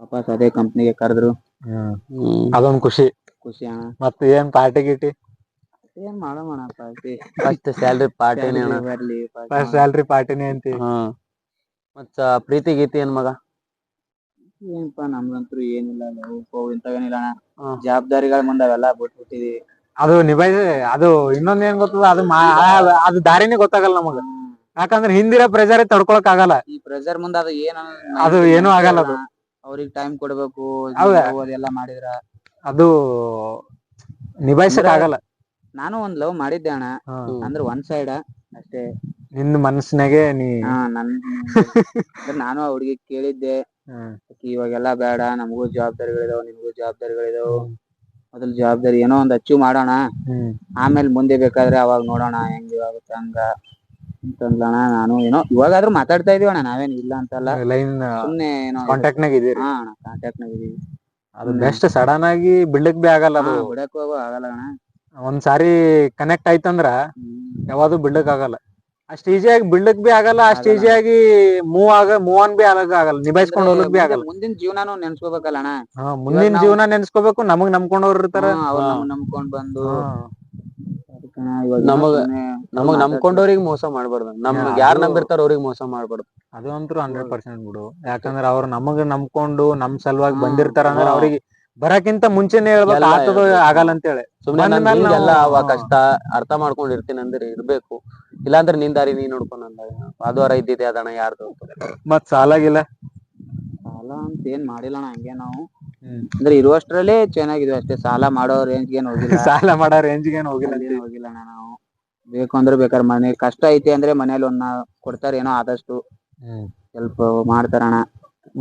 ವಾಪಸ್ ಅದೇ ಕಂಪ್ನಿಗೆ ಕರೆದ್ರು, ಅದೊಂದ್ ಖುಷಿ. ಮತ್ತೆ ಏನ್ ಪಾರ್ಟಿ ಗಿಟಿ ಏನ್ ಮಾಡೋಣ, ಪಾರ್ಟಿ ಫಸ್ಟ್ ಸ್ಯಾಲ್ರಿ ಪಾರ್ಟಿನೇ ಬರ್ಲಿ. ಫಸ್ಟ್ ಸ್ಯಾಲ್ರಿ ಪಾರ್ಟಿನೇ ಅಂತಿ. ಮತ್ತ ಪ್ರೀತಿ ಗೀತಿ ಏನ್ ಮಗ? ಏನಪ್ಪಾ, ನಮ್ಗಂತೂ ಏನಿಲ್ಲ, ಇಂಥವೇನಿಲ್ಲ. ಜವಾಬ್ದಾರಿಗಳ ಮುಂದೆ ಅವೆಲ್ಲ ಬಿಟ್ಬಿಟ್ಟಿದೀವಿ. ಅದು ನಿಭಾಯಿಸಿ. ಅದು ಇನ್ನೊಂದ್ ಏನ್ ಗೊತ್ತದ, ಅದು ದಾರಿನೇ ಗೊತ್ತಾಗಲ್ಲ ನಮಗ. ಯಾಕಂದ್ರೆ ಹಿಂದಿರೋ ಪ್ರೆಷರ್ ತಡ್ಕೊಳಕ್ ಆಗಲ್ಲ. ಈ ಪ್ರೆಷರ್ ಮುಂದೆ ಅದು ಏನೂ ಆಗಲ್ಲ. ಅದು ಅವ್ರಿಗೆ ಟೈಮ್ ಕೊಡ್ಬೇಕು, ಅದೆಲ್ಲ ಮಾಡಿದ್ರ ಅದು ನಿಭಾಯಿಸಕ್ ಆಗಲ್ಲ. ನಾನು ಒಂದ್ ಲವ್ ಮಾಡಿದ್ದೆ ಅಣ್ಣ, ಅಂದ್ರೆ 1 ಸೈಡ್ ಅಷ್ಟೇ. ನಿನ್ನ ಮನಸ್ಸಿನಾಗೆ ನೀ ನಾನು ಆ ಹುಡುಗಿ ಕೇಳಿದ್ದೆ, ಇವಾಗೆಲ್ಲಾ ಬೇಡ, ನಮಗೂ ಜವಾಬ್ದಾರಿಗಳಿದಾವ, ನಿಮಗೂ ಜವಾಬ್ದಾರಿಗಳಿದಾವ, ಮೊದಲ್ ಜವಾಬ್ದಾರಿ ಏನೋ ಒಂದ್ ಅಚೀವ್ ಮಾಡೋಣ, ಆಮೇಲೆ ಮುಂದೆ ಬೇಕಾದ್ರೆ ಅವಾಗ ನೋಡೋಣ ಹೆಂಗ್ ಆಗುತ್ತೆ ಹಂಗ ಅಂತಂದ್ಲಣ್ಣ. ನಾನು ಏನೋ ಇವಾಗಾದ್ರೂ ಮಾತಾಡ್ತಾ ಇದೀವಿ ಅಣ್ಣ, ನಾವೇನ್ ಇಲ್ಲ ಅಂತಲ್ಲ, ಲೈನ್ ಸುಮ್ನೆ ಏನೋ ಕಾಂಟ್ಯಾಕ್ಟ್ ನಾಗ ಇದೀರಿ. ಕಾಂಟ್ಯಾಕ್ಟ್ ನಾಗ ಇದೀವಿ. ಅದು ಬೆಸ್ಟ್, ಸಡನ್ ಆಗಿ ಬಿಡ್ಲಿಕ್ ಬಿ ಆಗಲ್ಲ, ಅದು ಬಿಡಕ್ ಹೋಗೋ ಆಗಲ್ಲ ಅಣ್ಣ. ಒಂದ್ಸಾರಿ ಕನೆಕ್ಟ್ ಆಯ್ತಂದ್ರ ಯಾವ್ದು ಬಿಡ್ಲಿಕ್ ಆಗಲ್ಲ. ಅಷ್ಟ್ ಈಸಿಯಾಗಿ ಬಿಡ್ಲಿಕ್ ಬಿ ಆಗಲ್ಲ, ಅಷ್ಟ್ ಈಸಿಯಾಗಿ ಮೂವ್ ಆನ್ ಬಿ ಆಗಲ್ಲ, ನಿಭಾಯಿಸ್ಕೊಂಡ್ ಹೋಗ್ಲಿಕ್ ಬಿ ಆಗಲ್ಲ. ಮುಂದಿನ ಜೀವನಾನು ನೆನ್ಸ್ಕೋಬೇಕಲ್ಲ ಅಣ್ಣ. ಮುಂದಿನ ಜೀವನ ನೆನ್ಸ್ಕೋಬೇಕು, ನಮಗ್ ನಂಬ್ಕೊಂಡವ್ರು ಇರ್ತಾರ, ನಂಬ್ಕೊಂಡ್ ಬಂದು ನಮಗ್ ನಂಬ್ಕೊಂಡವ್ರಿಗೆ ಮೋಸ ಮಾಡ್ಬಾರ್ದು, ನಮ್ಗ್ ಯಾರ್ ನಂಬಿರ್ತಾರ ಅವ್ರಿಗೆ ಮೋಸ ಮಾಡ್ಬಾರ್ದು. ಅದು ಅಂತೂ 100% ಬಿಡು. ಯಾಕಂದ್ರ ಅವ್ರು ನಮಗ್ ನಂಬ್ಕೊಂಡು ನಮ್ ಸಲುವಾಗಿ ಬಂದಿರ್ತಾರ ಅಂದ್ರೆ ಅವ್ರಿಗೆ ಬರಕ್ಕಿಂತ ಮುಂಚೆನೆ ಹೇಳ್ಬೇಕು ಆಗ್ತದ ಆಗಲ್ಲ ಅಂತ ಹೇಳಿ. ಸುಮ್ನೆ ಎಲ್ಲ ಅವ ಕಷ್ಟ ಅರ್ಥ ಮಾಡ್ಕೊಂಡಿರ್ತೀನಿ ಅಂದ್ರೆ ಇರ್ಬೇಕು, ಇಲ್ಲಾಂದ್ರೆ ನಿನ್ ದಾರಿ ನೀನ್ ನೋಡ್ಕೊಂಡ್ ಅದು ಅವರ ಇದ್ದಿದೆ ಅದಣ್ಣ ಯಾರ್ದು. ಮತ್ ಸಾಲಾಗಿಲ್ಲ ಸಾಲ ಅಂತ ಏನ್ ಮಾಡಿಲ್ಲಣ, ಹಂಗೆ ನಾವು ಅಂದ್ರೆ ಇರುವಷ್ಟ್ರಲ್ಲೇ ಚೆನ್ನಾಗಿದ್ವಿ ಅಷ್ಟೇ, ಸಾಲ ಮಾಡೋ ರೇಂಜ್ಗೆ ಹೋಗಿಲ್ಲ. ಸಾಲ ಮಾಡೋ ರೇಂಜ್ಗೆ ಹೋಗಿಲ್ಲ ಅಣ್ಣ ನಾವು. ಬೇಕು ಅಂದ್ರೆ ಬೇಕಾದ್ರೆ ಮನೆ ಕಷ್ಟ ಐತಿ ಅಂದ್ರೆ ಮನೇಲಿ ಒಂದ್ ಕೊಡ್ತಾರ, ಏನೋ ಆದಷ್ಟು ಹೆಲ್ಪ್ ಮಾಡ್ತಾರಣ್ಣ.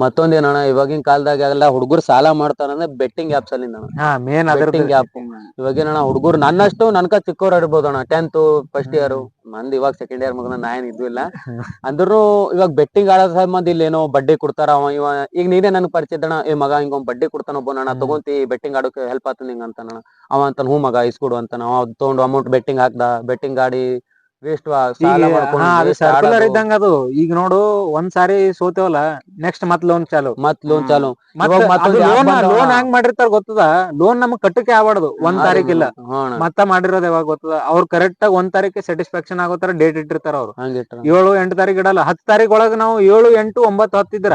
ಮತ್ತೊಂದೇನಣ್ಣ, ಇವಾಗಿನ ಕಾಲದಾಗೆಲ್ಲ ಹುಡುಗರು ಸಾಲ ಮಾಡ್ತಾರಂದ್ರೆ ಬೆಟ್ಟಿಂಗ್ ಆಪ್ಸ್ ಅಲ್ಲಿಂದ. ಬೆಟ್ಟಿಂಗ್ ಆಪ್ ಇವಾಗೇನಣ್ಣ ಹುಡುಗರು ನನ್ನಷ್ಟು ನನ್ಕ ಚಿಕ್ಕವ್ರು ಇರ್ಬೋದಣ್ಣ, 10th ಫಸ್ಟ್ ಇಯರ್, ನಂದು ಇವಾಗ ಸೆಕೆಂಡ್ ಇಯರ್ ಮಗನ ನಾ ಏನ್ ಇದ್ವಿಲ್ಲ ಅಂದ್ರೂ ಇವಾಗ ಬೆಟ್ಟಿಂಗ್ ಆಡೋ ಸಂಬಂಧ ಇಲ್ಲಿ ಏನೋ ಬಡ್ಡಿ ಕೊಡ್ತಾರ. ಇವ ಈಗ ನೀನೇ ನನ್ಗೆ ಪರಿಚಯ ಇದ್ದಣ, ಏ ಮಗ ಹಿಂಗ ಬಡ್ಡಿ ಕೊಡ್ತಾನ ಒಬ್ಬನ ತಗೊಂತಿ ಬೆಟ್ಟಿಂಗ್ ಆಡೋಕೆ ಹೆಲ್ಪ್ ಆಗ್ತದ ಹಿಂಗ ಅಂತಾನ. ಅವ ಅಂತ ಹೂ ಮಗ ಇಸ್ಕೊಡು ಅಂತಾನ, ಅವ ತಗೊಂಡು ಅಮೌಂಟ್ ಬೆಟ್ಟಿಂಗ್ ಹಾಕ್ದ, ಬೆಟ್ಟಿಂಗ್ ಆಡಿ ವೇಸ್ಟ್ ಸರ್ಕ್ಯುಲರ್ ಇದ್ದಂಗ ಅದು. ಈಗ ನೋಡು, ಒಂದ್ಸಾರಿ ಸೋತೇವಲ್ಲ, ನೆಕ್ಸ್ಟ್ ಮತ್ ಲೋನ್ ಚಾಲು. ಲೋನ್ ಹ್ಯಾಂಗ್ ಮಾಡಿರ್ತಾರ ಗೊತ್ತದ, ಲೋನ್ ನಮಗ್ ಕಟ್ಟಕ್ಕೆ ಆಗ್ಬಾರ್ದು 1 ತಾರೀಕಿಲ್ಲ, ಮತ್ತ ಮಾಡಿರೋದ್ ಯಾವಾಗ ಗೊತ್ತದ, ಅವ್ರು ಕರೆಕ್ಟ್ ಆಗಿ 1 ತಾರೀಕಿಗೆ ಸ್ಯಾಟಿಸ್ಫ್ಯಾಕ್ಷನ್ ಆಗೋತರ ಡೇಟ್ ಇಟ್ಟಿರ್ತಾರ ಅವ್ರು. 7, 8 ತಾರೀಕು ಇಡಲ್ಲ, 10 ತಾರೀಕು ಒಳಗ ನಾವು 7, 8, 9, 10 ಇದ್ರ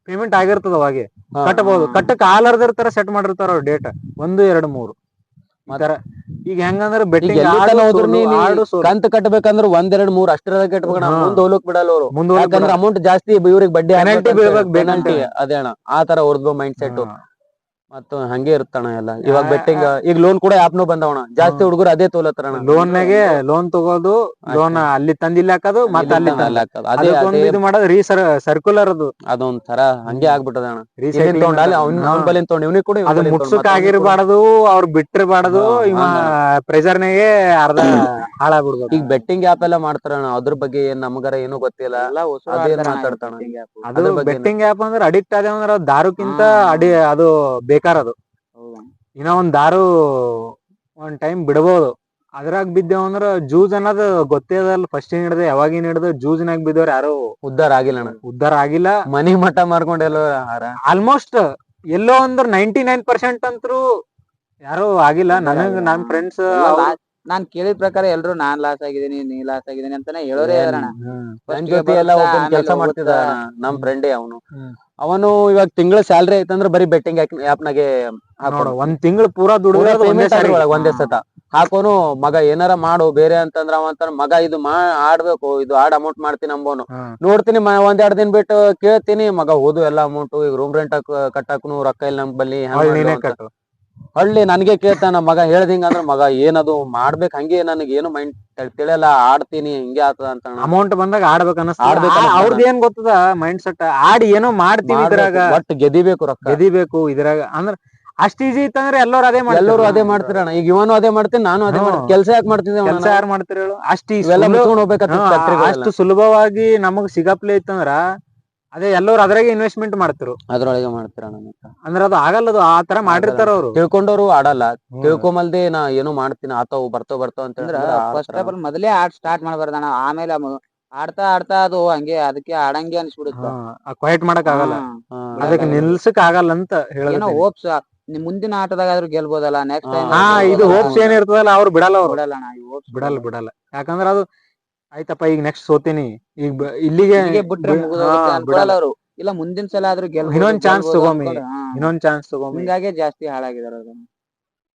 ಪೇಮೆಂಟ್ ಆಗಿರ್ತದ, ಅವಾಗೆ ಕಟ್ಟಬಹುದು. ಕಟ್ಟಕ್ ಆಲಾರ್ದರ್ ತರ ಸೆಟ್ ಮಾಡಿರ್ತಾರ ಅವ್ರು ಡೇಟ್ 1, 2, 3 ಈಗ ಹೆಂಗಂದ್ರ ಬೆಟ್ಟಿಂಗ್ ಕಂತ ಕಟ್ಟಬೇಕಂದ್ರ 1, 2, 3 ಅಷ್ಟರದ ಕಟ್ಬೇಕಣ್ಣ, ಮುಂದ್ ಹೋಗ್ಲಿಕ್ ಬಿಡಲ್ಲ ಅವ್ರು. ಯಾಕಂದ್ರೆ ಅಮೌಂಟ್ ಜಾಸ್ತಿ ಇವ್ರಿಗೆ ಬಡ್ಡಿ ಅದೇ ಅಣ್ಣ, ಆ ತರ ಅವ್ರದ್ದು ಮೈಂಡ್ ಸೆಟ್. ಮತ್ತ ಹಂಗೆ ಇರ್ತಣ ಎಲ್ಲ. ಇವಾಗ ಬೆಟ್ಟಿಂಗ್ ಈಗ ಲೋನ್ ಕೂಡ ಆಪ್ನು ಬಂದವಣ, ಜಾಸ್ತಿ ಹುಡುಗರು ಅದೇ ತೋಲತ್ತಾರ. ಲೋನ್ ತಗೋದು, ಲೋನ್ ಅಲ್ಲಿ ತಂದಿಲ್ಲ ಹಾಕೋದು, ಮತ್ತೆ ಅಲ್ಲಿ ಇದು ಮಾಡೋದು, ಸರ್ಕ್ಯುಲರ್ ಅದು ಅದೊಂಥರ ಹಂಗೆ ಆಗ್ಬಿಟ್ಟದ ಅಣ್ಣ. ಅವ್ನ ಬಲಿ ತಗೊಂಡು ಇವ್ನಿಗೆ ಕೂಡ ಅದು ಮುಟ್ಸಕ್ ಆಗಿರ್ಬಾರ್ದು, ಅವ್ರು ಬಿಟ್ಟಿರ್ಬಾರ್ದು, ಇವ ಪ್ರೆಜರ್ನಾಗೆ ಅರ್ಧ ಹಾಳಾಗ್ಬಿಡ್ಬೋದು. ಈಗ ಬೆಟ್ಟಿಂಗ್ ಆಪ್ ಎಲ್ಲ ಮಾಡ್ತಾರಣ, ಅದ್ರ ಬಗ್ಗೆ ಏನ್ ನಮಗಾರ ಏನು ಗೊತ್ತಿಲ್ಲ, ಮಾತಾಡ್ತಾನ. ಅದು ಬೆಟ್ಟಿಂಗ್ ಆಪ್ ಅಂದ್ರೆ ಅಡಿಕ್ಟ್ ಆದ ಅಂದ್ರೆ ದಾರುಕ್ಕಿಂತ ಅದು ಬೇಕಾರ. ಅದು ಇನ್ನ ಒಂದ್ ದಾರು ಒಂದ್ ಟೈಮ್ ಬಿಡ್ಬೋದು, ಅದ್ರಾಗ ಬಿದ್ದೇವ್ ಅಂದ್ರ ಜೂಜ್ ಅನ್ನೋದು ಗೊತ್ತೇ ಅದಲ್ಲ. ಫಸ್ಟ್ ಹಿಡಿದು ಯಾವಾಗಿನ ಹಿಡಿದು ಜೂಜ್ನಾಗ ಬಿದ್ದವ್ರು ಯಾರು ಉದ್ದಾರ ಆಗಿಲ್ಲ. ಮನಿ ಮಠ ಮಾರ್ಕೊಂಡೆಲ್ಲ ಆಲ್ಮೋಸ್ಟ್ ಎಲ್ಲೋ ಅಂದ್ರ 99% ಅಂತರೂ ಯಾರು ಆಗಿಲ್ಲ. ನನ್ ಫ್ರೆಂಡ್ಸ್ ನಾನ್ ಕೇಳಿದ ಪ್ರಕಾರ ಎಲ್ರು ನಾನ್ ಲಾಸ್ ಆಗಿದ್ದೀನಿ, ನೀ ಲಾಸ್ ಆಗಿದ್ದೀನಿ ಅಂತಾನೆ ಹೇಳೋರೇ ಇದಾರಣ. ನನ್ ಜೊತೆ ಎಲ್ಲ ಕೆಲಸ ಮಾಡ್ತಿದ್ದ ನಮ್ ಫ್ರೆಂಡೇ ಅವನು ಇವಾಗ ತಿಂಗಳ ಸ್ಯಾಲ್ರಿ ಐತಂದ್ರ ಬರೀ ಬೆಟ್ಟಿಂಗ್ ಆಪ್ನಾಗೆ ಹಾಕೋಣ. 1 ತಿಂಗಳು ಪೂರಾ ಒಂದೇ ಸತ ಹಾಕೋನು. ಮಗ ಏನಾರ ಮಾಡು ಬೇರೆ ಅಂತಂದ್ರ ಅವ ಅಂತಾನ, ಮಗ ಇದು ಆಡ್ಬೇಕು, ಇದು ಆಡ್ ಅಮೌಂಟ್ ಮಾಡ್ತೀನಿ ಅಂಬೋನು. ನೋಡ್ತೀನಿ 1-2 ದಿನ ಬಿಟ್ಟು ಕೇಳ್ತೀನಿ, ಮಗ ಹೋದು ಎಲ್ಲಾ ಅಮೌಂಟ್, ಈಗ ರೂಮ್ ರೆಂಟ್ ಕಟ್ಟಾಕನು ರೊಕ್ಕ ಇಲ್ಲ ನಮ್ ಬಲ್ಲಿ. ಹಳ್ಳಿ ನನ್ಗೆ ಕೇಳ್ತಾನ, ಮಗ ಹೇಳ್ದಿಂಗ ಅಂದ್ರ ಮಗ ಏನದು ಮಾಡ್ಬೇಕು, ಹಂಗೆ ನನಗೆ ಏನು ಮೈಂಡ್ ತಿಳಿಯಲ್ಲ, ಆಡ್ತೀನಿ ಹಿಂಗೆ ಆತದ ಅಂತ. ಅಮೌಂಟ್ ಬಂದಾಗ ಆಡ್ಬೇಕು ಅವ್ರದ್ದು ಏನ್ ಗೊತ್ತದ ಮೈಂಡ್ ಸೆಟ್, ಆಡಿ ಏನೋ ಮಾಡ್ತೀವಿ ಇದ್ರಾಗ, ಒಟ್ಟು ಗೆದಿಬೇಕು ಇದ್ರಾಗ ಅಂದ್ರೆ ಅಷ್ಟ್ ಈಸಿ ಇತ್ತಂದ್ರೆ ಎಲ್ಲರೂ ಅದೇ ಮಾಡ್ತಿರಣ. ಈಗ ಇವನು ಅದೇ ಮಾಡ್ತೀನಿ, ನಾನು ಅದೇ ಕೆಲಸ ಯಾಕೆ ಮಾಡ್ತಿದ್ದೆ, ಕೆಲಸ ಯಾರು ಮಾಡ್ತಿರ ಹೇಳು. ಅಷ್ಟು ಸುಲಭವಾಗಿ ನಮಗ್ ಸಿಗಪ್ಲೆ ಇತ್ತಂದ್ರ ಅದೇ ಎಲ್ಲರೂ ಅದ್ರಾಗೆ ಇನ್ವೆಸ್ಟ್ಮೆಂಟ್ ಮಾಡ್ತಿರು, ಅದ್ರೊಳಗೆ ಮಾಡ್ತಿರ ಅಂದ್ರೆ ಅದು ಆಗಲ್ಲ. ಅದು ಆ ತರ ಮಾಡಿರ್ತಾರ ಅವ್ರು. ತಿಳ್ಕೊಂಡವ್ರು ಆಡಲ್ಲ, ತಿಳ್ಕೊಂಬಲ್ದೆ ನಾ ಏನೋ ಮಾಡ್ತೀನಿ ಆತಾವ್ ಬರ್ತಾವ್ ಅಂತಂದ್ರ ಫಸ್ಟ್ ಆಫ್ ಆಲ್ ಮೊದಲೇ ಆಡ್ ಸ್ಟಾರ್ಟ್ ಮಾಡ್ಬಾರ್ದಣ್ಣ. ಆಮೇಲೆ ಆಡ್ತಾ ಅದು ಹಂಗೆ ಅದಕ್ಕೆ ಆಡಂಗೆ ಅನ್ಸ್ಬಿಡುತ್ತ, ಕ್ವೈಟ್ ಮಾಡಕ್ ಆಗಲ್ಲ, ಅದಕ್ಕೆ ನಿಲ್ಸಕ್ ಆಗಲ್ಲ ಅಂತ ಹೇಳ. ಹೋಪ್ಸ್ ಮುಂದಿನ ಆಟದಾಗಾದ್ರೂ ಗೆಲ್ಬೋದಲ್ಲ ನೆಕ್ಸ್ಟ್ ಟೈಮ್. ಇದು ಹೋಪ್ಸ್ ಏನಿರ್ತದಲ್ಲ ಅವ್ರು ಬಿಡಲ್ಲ. ಯಾಕಂದ್ರ ಅದು ಆಯ್ತಪ್ಪ ಈಗ ನೆಕ್ಸ್ಟ್ ಸೋತೀನಿ, ಈಗ ಇಲ್ಲಿಗೆ ಬಿಟ್ರೆ ಅವರು ಇಲ್ಲ ಮುಂದಿನ ಸಲ ಆದ್ರೂ ಇನ್ನೊಂದ್ ಚಾನ್ಸ್ ತಗೊಮ್ಮಿ. ಹಿಂಗಾಗೆ ಜಾಸ್ತಿ ಹಾಳಾಗಿದಾರ.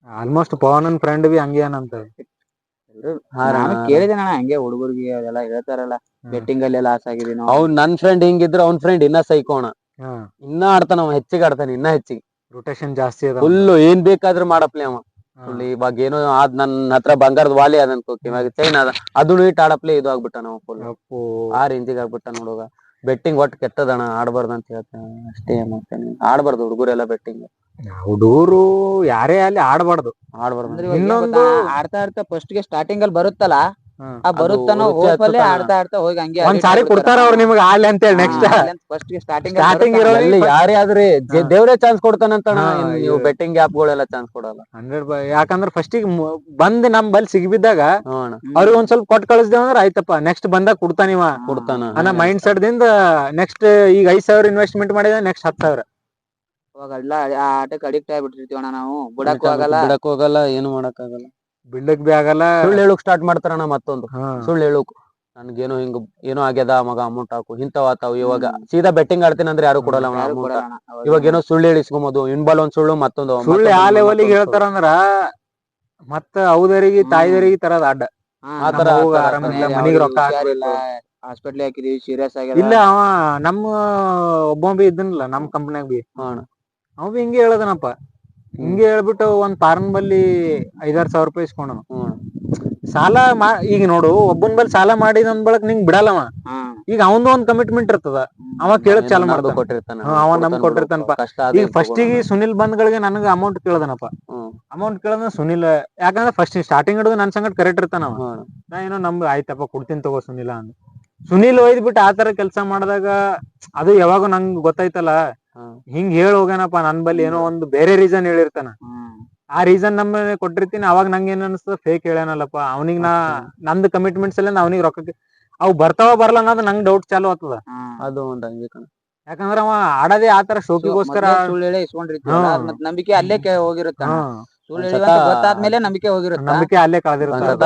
ಆಲ್ಮೋಸ್ಟ್ ಪವನನ್ ಫ್ರೆಂಡ್ ಬಿ ಹಂಗೆ ಏನಂತ ಕೇಳಿದೆ ನಾನು, ಹಂಗೆ ಹುಡುಗರಿಗೆ ಅದೆಲ್ಲ ಹೇಳ್ತಾರಲ್ಲ, ಬೆಟ್ಟಿಂಗ್ ಅಲ್ಲಿ ಲಾಸ್ ಆಗಿದೀನಿ. ನನ್ ಫ್ರೆಂಡ್ ಹಿಂಗಿದ್ರು ಅವ್ನ ಫ್ರೆಂಡ್ ಇನ್ನ ಸೈಕೋಣ, ಇನ್ನ ಆಡ್ತಾನ, ಅವ ಹೆಚ್ಚಿಗೆ ಆಡ್ತಾನೆ, ಇನ್ನ ಹೆಚ್ಚಿಗೆ ರೊಟೇಷನ್ ಜಾಸ್ತಿ ಅದ. ಫುಲ್ ಏನ್ ಬೇಕಾದ್ರೂ ಮಾಡಪ್ಲೆ ಅವ. ಇವಾಗ ಏನೋ ನನ್ ಹತ್ರ ಬಂಗಾರದ ವಾಲಿ ಅದ ಅನ್ಕೋ ಇವಾಗ ಚೈನ್ ಅದ ಅದು ಇಟ್ ಆಡಪ್ಲೆ ಇದು ಆಗ್ಬಿಟ್ಟ ನಾವು ಫುಲ್ ಆ ರೇಂಜಿಗೆ ಆಗ್ಬಿಟ್ಟ ನೋಡುವಾಗ ಬೆಟ್ಟಿಂಗ್ ಒಟ್ಟು ಕೆಟ್ಟದಣ ಆಡ್ಬಾರ್ದು ಅಂತ ಹೇಳ್ತೇನೆ ಅಷ್ಟೇ ಮತ್ತೆ ಆಡ್ಬಾರ್ದು ಹುಡುಗರೆಲ್ಲ ಬೆಟ್ಟಿಂಗ್ ಹುಡುಗರು ಯಾರೇ ಅಲ್ಲಿ ಆಡ್ಬಾರ್ದು ಇನ್ನೊಂದು ಆಡ್ತಾ ಆಡ್ತಾ ಫಸ್ಟ್ ಗೆ ಸ್ಟಾರ್ಟಿಂಗ್ ಅಲ್ಲಿ ಬರುತ್ತಲ್ಲ ಆ ಬರುತ್ತಾನೋ ಹೋಪಲ್ಲೇ ಆಡ್ತಾ ಆಡ್ತಾ ಹೋಗಿ ಹಂಗೆ ಒಂದ್ಸಾರಿ ಕೊಡ್ತಾರ ಅವ್ರು ನಿಮ್ಗೆ ಆಡ್ಲಿ ಅಂತ ಹೇಳಿ ನೆಕ್ಸ್ಟ್ ಫಸ್ಟ್ ಗೆ ಸ್ಟಾರ್ಟಿಂಗ್ ಯಾರೇ ಆದ್ರೆ ದೇವ್ರೇ ಚಾನ್ಸ್ ಕೊಡ್ತಾನಂತಣ ನೀವು ಬೆಟ್ಟಿಂಗ್ ಆಪ್ ಗಳೆಲ್ಲ ಚಾನ್ಸ್ ಕೊಡಲ್ಲ 100 ಯಾಕಂದ್ರ ಫಸ್ಟ್ ಗೆ ಬಂದ್ ನಮ್ ಬಲ್ ಸಿಗಿಬಿದ್ದಾಗ ಅವ್ರಿಗೆ ಒಂದ್ ಸ್ವಲ್ಪ ಕೊಟ್ಟು ಕಳಿಸ್ದೇವ್ ಅಂದ್ರ ಆಯ್ತಪ್ಪ ನೆಕ್ಸ್ಟ್ ಬಂದಾಗ ಕೊಡ್ತಾನಿವ ಅನ್ನೋ ಮೈಂಡ್ ಸೆಟ್ ದಿಂದ ನೆಕ್ಸ್ಟ್ ಈಗ 5,000 ಇನ್ವೆಸ್ಟ್ಮೆಂಟ್ ಮಾಡಿದ್ರೆ ನೆಕ್ಸ್ಟ್ 10,000 ಅವಾಗ ಆ ಆಟಕ್ಕೆ ಅಡಿಕ್ಟ್ ಆಗ್ಬಿಟ್ಟಿರ್ತೀವಣ್ಣ ನಾವು ಬಿಡಕ್ ಹೋಗಲ್ಲ ಏನು ಮಾಡಕ್ ಆಗಲ್ಲ ಬಿಡ್ಲಕ್ ಬಿ ಆಗಲ್ಲ ಸುಳ್ಳು ಹೇಳಕ್ ಸ್ಟಾರ್ಟ್ ಮಾಡ್ತಾರಣ್ಣ ಮತ್ತೊಂದು ಸುಳ್ಳು ಹೇಳಕ್ ನನ್ಗೇನೋ ಹಿಂಗ ಏನೋ ಆಗ್ಯದ ಮಗ ಅಮೌಂಟ್ ಹಾಕು ಇಂಥವ್ ಆತಾವ್ ಇವಾಗ ಸೀದಾ ಬೆಟ್ಟಿಂಗ್ ಆಡ್ತೀನಿ ಅಂದ್ರೆ ಯಾರು ಕೊಡಲ್ಲ ಇವಾಗ ಏನೋ ಸುಳ್ಳು ಹೇಳಿಸ್ಕೊಂಬೋದು ಇನ್ಬಾಲ್ ಒಂದ್ ಸುಳ್ಳು ಮತ್ತೊಂದು ಸುಳ್ಳು ಆ ಲೆವೆಲ್ಗೆ ಹೇಳ್ತಾರಂದ್ರ ಮತ್ತ ಹೌದರಿಗೆ ತಾಯಿದರಿಗೆ ತರದ ಅಡ್ಡ ಆತರ ಮನಿಗ್ ರೊಕ್ಕ ಹಾಸ್ಪಿಟ್ಲ್ ಹಾಕಿದೀವಿ ಸೀರಿಯಸ್ ಆಗಿ ಇಲ್ಲ ಅವ ನಮ್ಮ ಒಬ್ಬ ಬಿ ಇದ್ದನಲ್ಲ ನಮ್ ಕಂಪ್ನಿಯಾಗ ಬಿ ಅವ ಬಿ ಹಿಂಗೆ ಹೇಳದನಪ್ಪ ಹಿಂಗೆ ಹೇಳ್ಬಿಟ್ಟು ಒಂದ್ ಪಾರನ್ ಬಲ್ಲಿ 5,000-6,000 ರೂಪಾಯಿ ಇಸ್ಕೊಂಡನು ಸಾಲ ಈಗ ನೋಡು ಒಬ್ಬನ್ ಬಲ್ಲಿ ಸಾಲ ಮಾಡಿದ ಅಂದ್ ಬಳಕ್ ನಿಂಗ್ ಬಿಡಲ್ಲವ ಈಗ ಅವಂದು ಒಂದ್ ಕಮಿಟ್ಮೆಂಟ್ ಇರ್ತದ ಅವ ಕೇಳಕ್ ಚಾಲು ಮಾಡ್ದ ಅವ ನಮ್ಗ್ ಕೊಟ್ಟಿರ್ತಾನಪ್ಪ ಈಗ ಫಸ್ಟ್ ಗೆ ಸುನಿಲ್ ಬಂದ್ಗಳಿಗೆ ನನಗ ಅಮೌಂಟ್ ಕೇಳದನಪ್ಪ ಅಮೌಂಟ್ ಕೇಳದ ಸುನಿಲ್ ಯಾಕಂದ್ರೆ ಫಸ್ಟ್ ಸ್ಟಾರ್ಟಿಂಗ್ ಹಿಡಿದು ನನ್ ಸಂಗಟ್ ಕರೆಕ್ಟ್ ಇರ್ತಾನ ಅವ ನಾ ಏನೋ ನಮ್ದು ಆಯ್ತಪ್ಪ ಕೊಡ್ತೀನಿ ತಗೋ ಸುನಿಲ ಅಂದ್ ಸುನಿಲ್ ಒಯ್ದ್ ಬಿಟ್ಟು ಆತರ ಕೆಲ್ಸ ಮಾಡಿದಾಗ ಅದು ಯಾವಾಗ ನಂಗ್ ಗೊತ್ತಾಯ್ತಲ್ಲ ಹಿಂಗ್ ಹೇಳಿ ಹೋಗ್ಯಾನಪ್ಪ ನನ್ ಬಲ್ಲಿ ಏನೋ ಒಂದು ಬೇರೆ ರೀಸನ್ ಹೇಳಿರ್ತಾನ ಆ ರೀಸನ್ ನಮ್ಮ ಕೊಟ್ಟಿರ್ತೀನಿ ಅವಾಗ ನಂಗೆ ಏನ್ ಅನ್ಸ್ತದ ಫೇಕ್ ಹೇಳ್ಯಾನಲ್ಲಪ್ಪ ಅವನಿಗ್ ನಂದು ಕಮಿಟ್ಮೆಂಟ್ಸ್ ಎಲ್ಲ ಅವನಿಗೆ ರೊಕ್ಕಕ್ಕೆ ಅವ್ ಬರ್ತಾವ ಬರಲ್ಲ ಅನ್ನೋದು ನಂಗ್ ಡೌಟ್ ಚಾಲು ಆಗ್ತದ ಅದು ಯಾಕಂದ್ರ ಅವ ಆಡೋದೇ ಆತರ ಶೋಕಿಗೋಸ್ಕರ ಸುಳ್ಳು ಹೇಳಿ ಇಸ್ಕೊಂಡಿರ್ತೀವಿ ನಂಬಿಕೆ ಅಲ್ಲೇ ಹೋಗಿರುತ್ತ ಸುಳ್ಳು ಹೇಳಿ ಗೊತ್ತಾದ್ಮೇಲೆ ನಂಬಿಕೆ ಹೋಗಿರುತ್ತೆ ನಂಬಿಕೆ ಅಲ್ಲೇ ಕಳೆದಿರುತ್ತೆ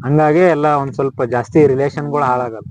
ಹಂಗಾಗಿ ಎಲ್ಲ ಒಂದ್ ಸ್ವಲ್ಪ ಜಾಸ್ತಿ ರಿಲೇಷನ್ಗಳು ಹಾಳಾಗಲ್ಲ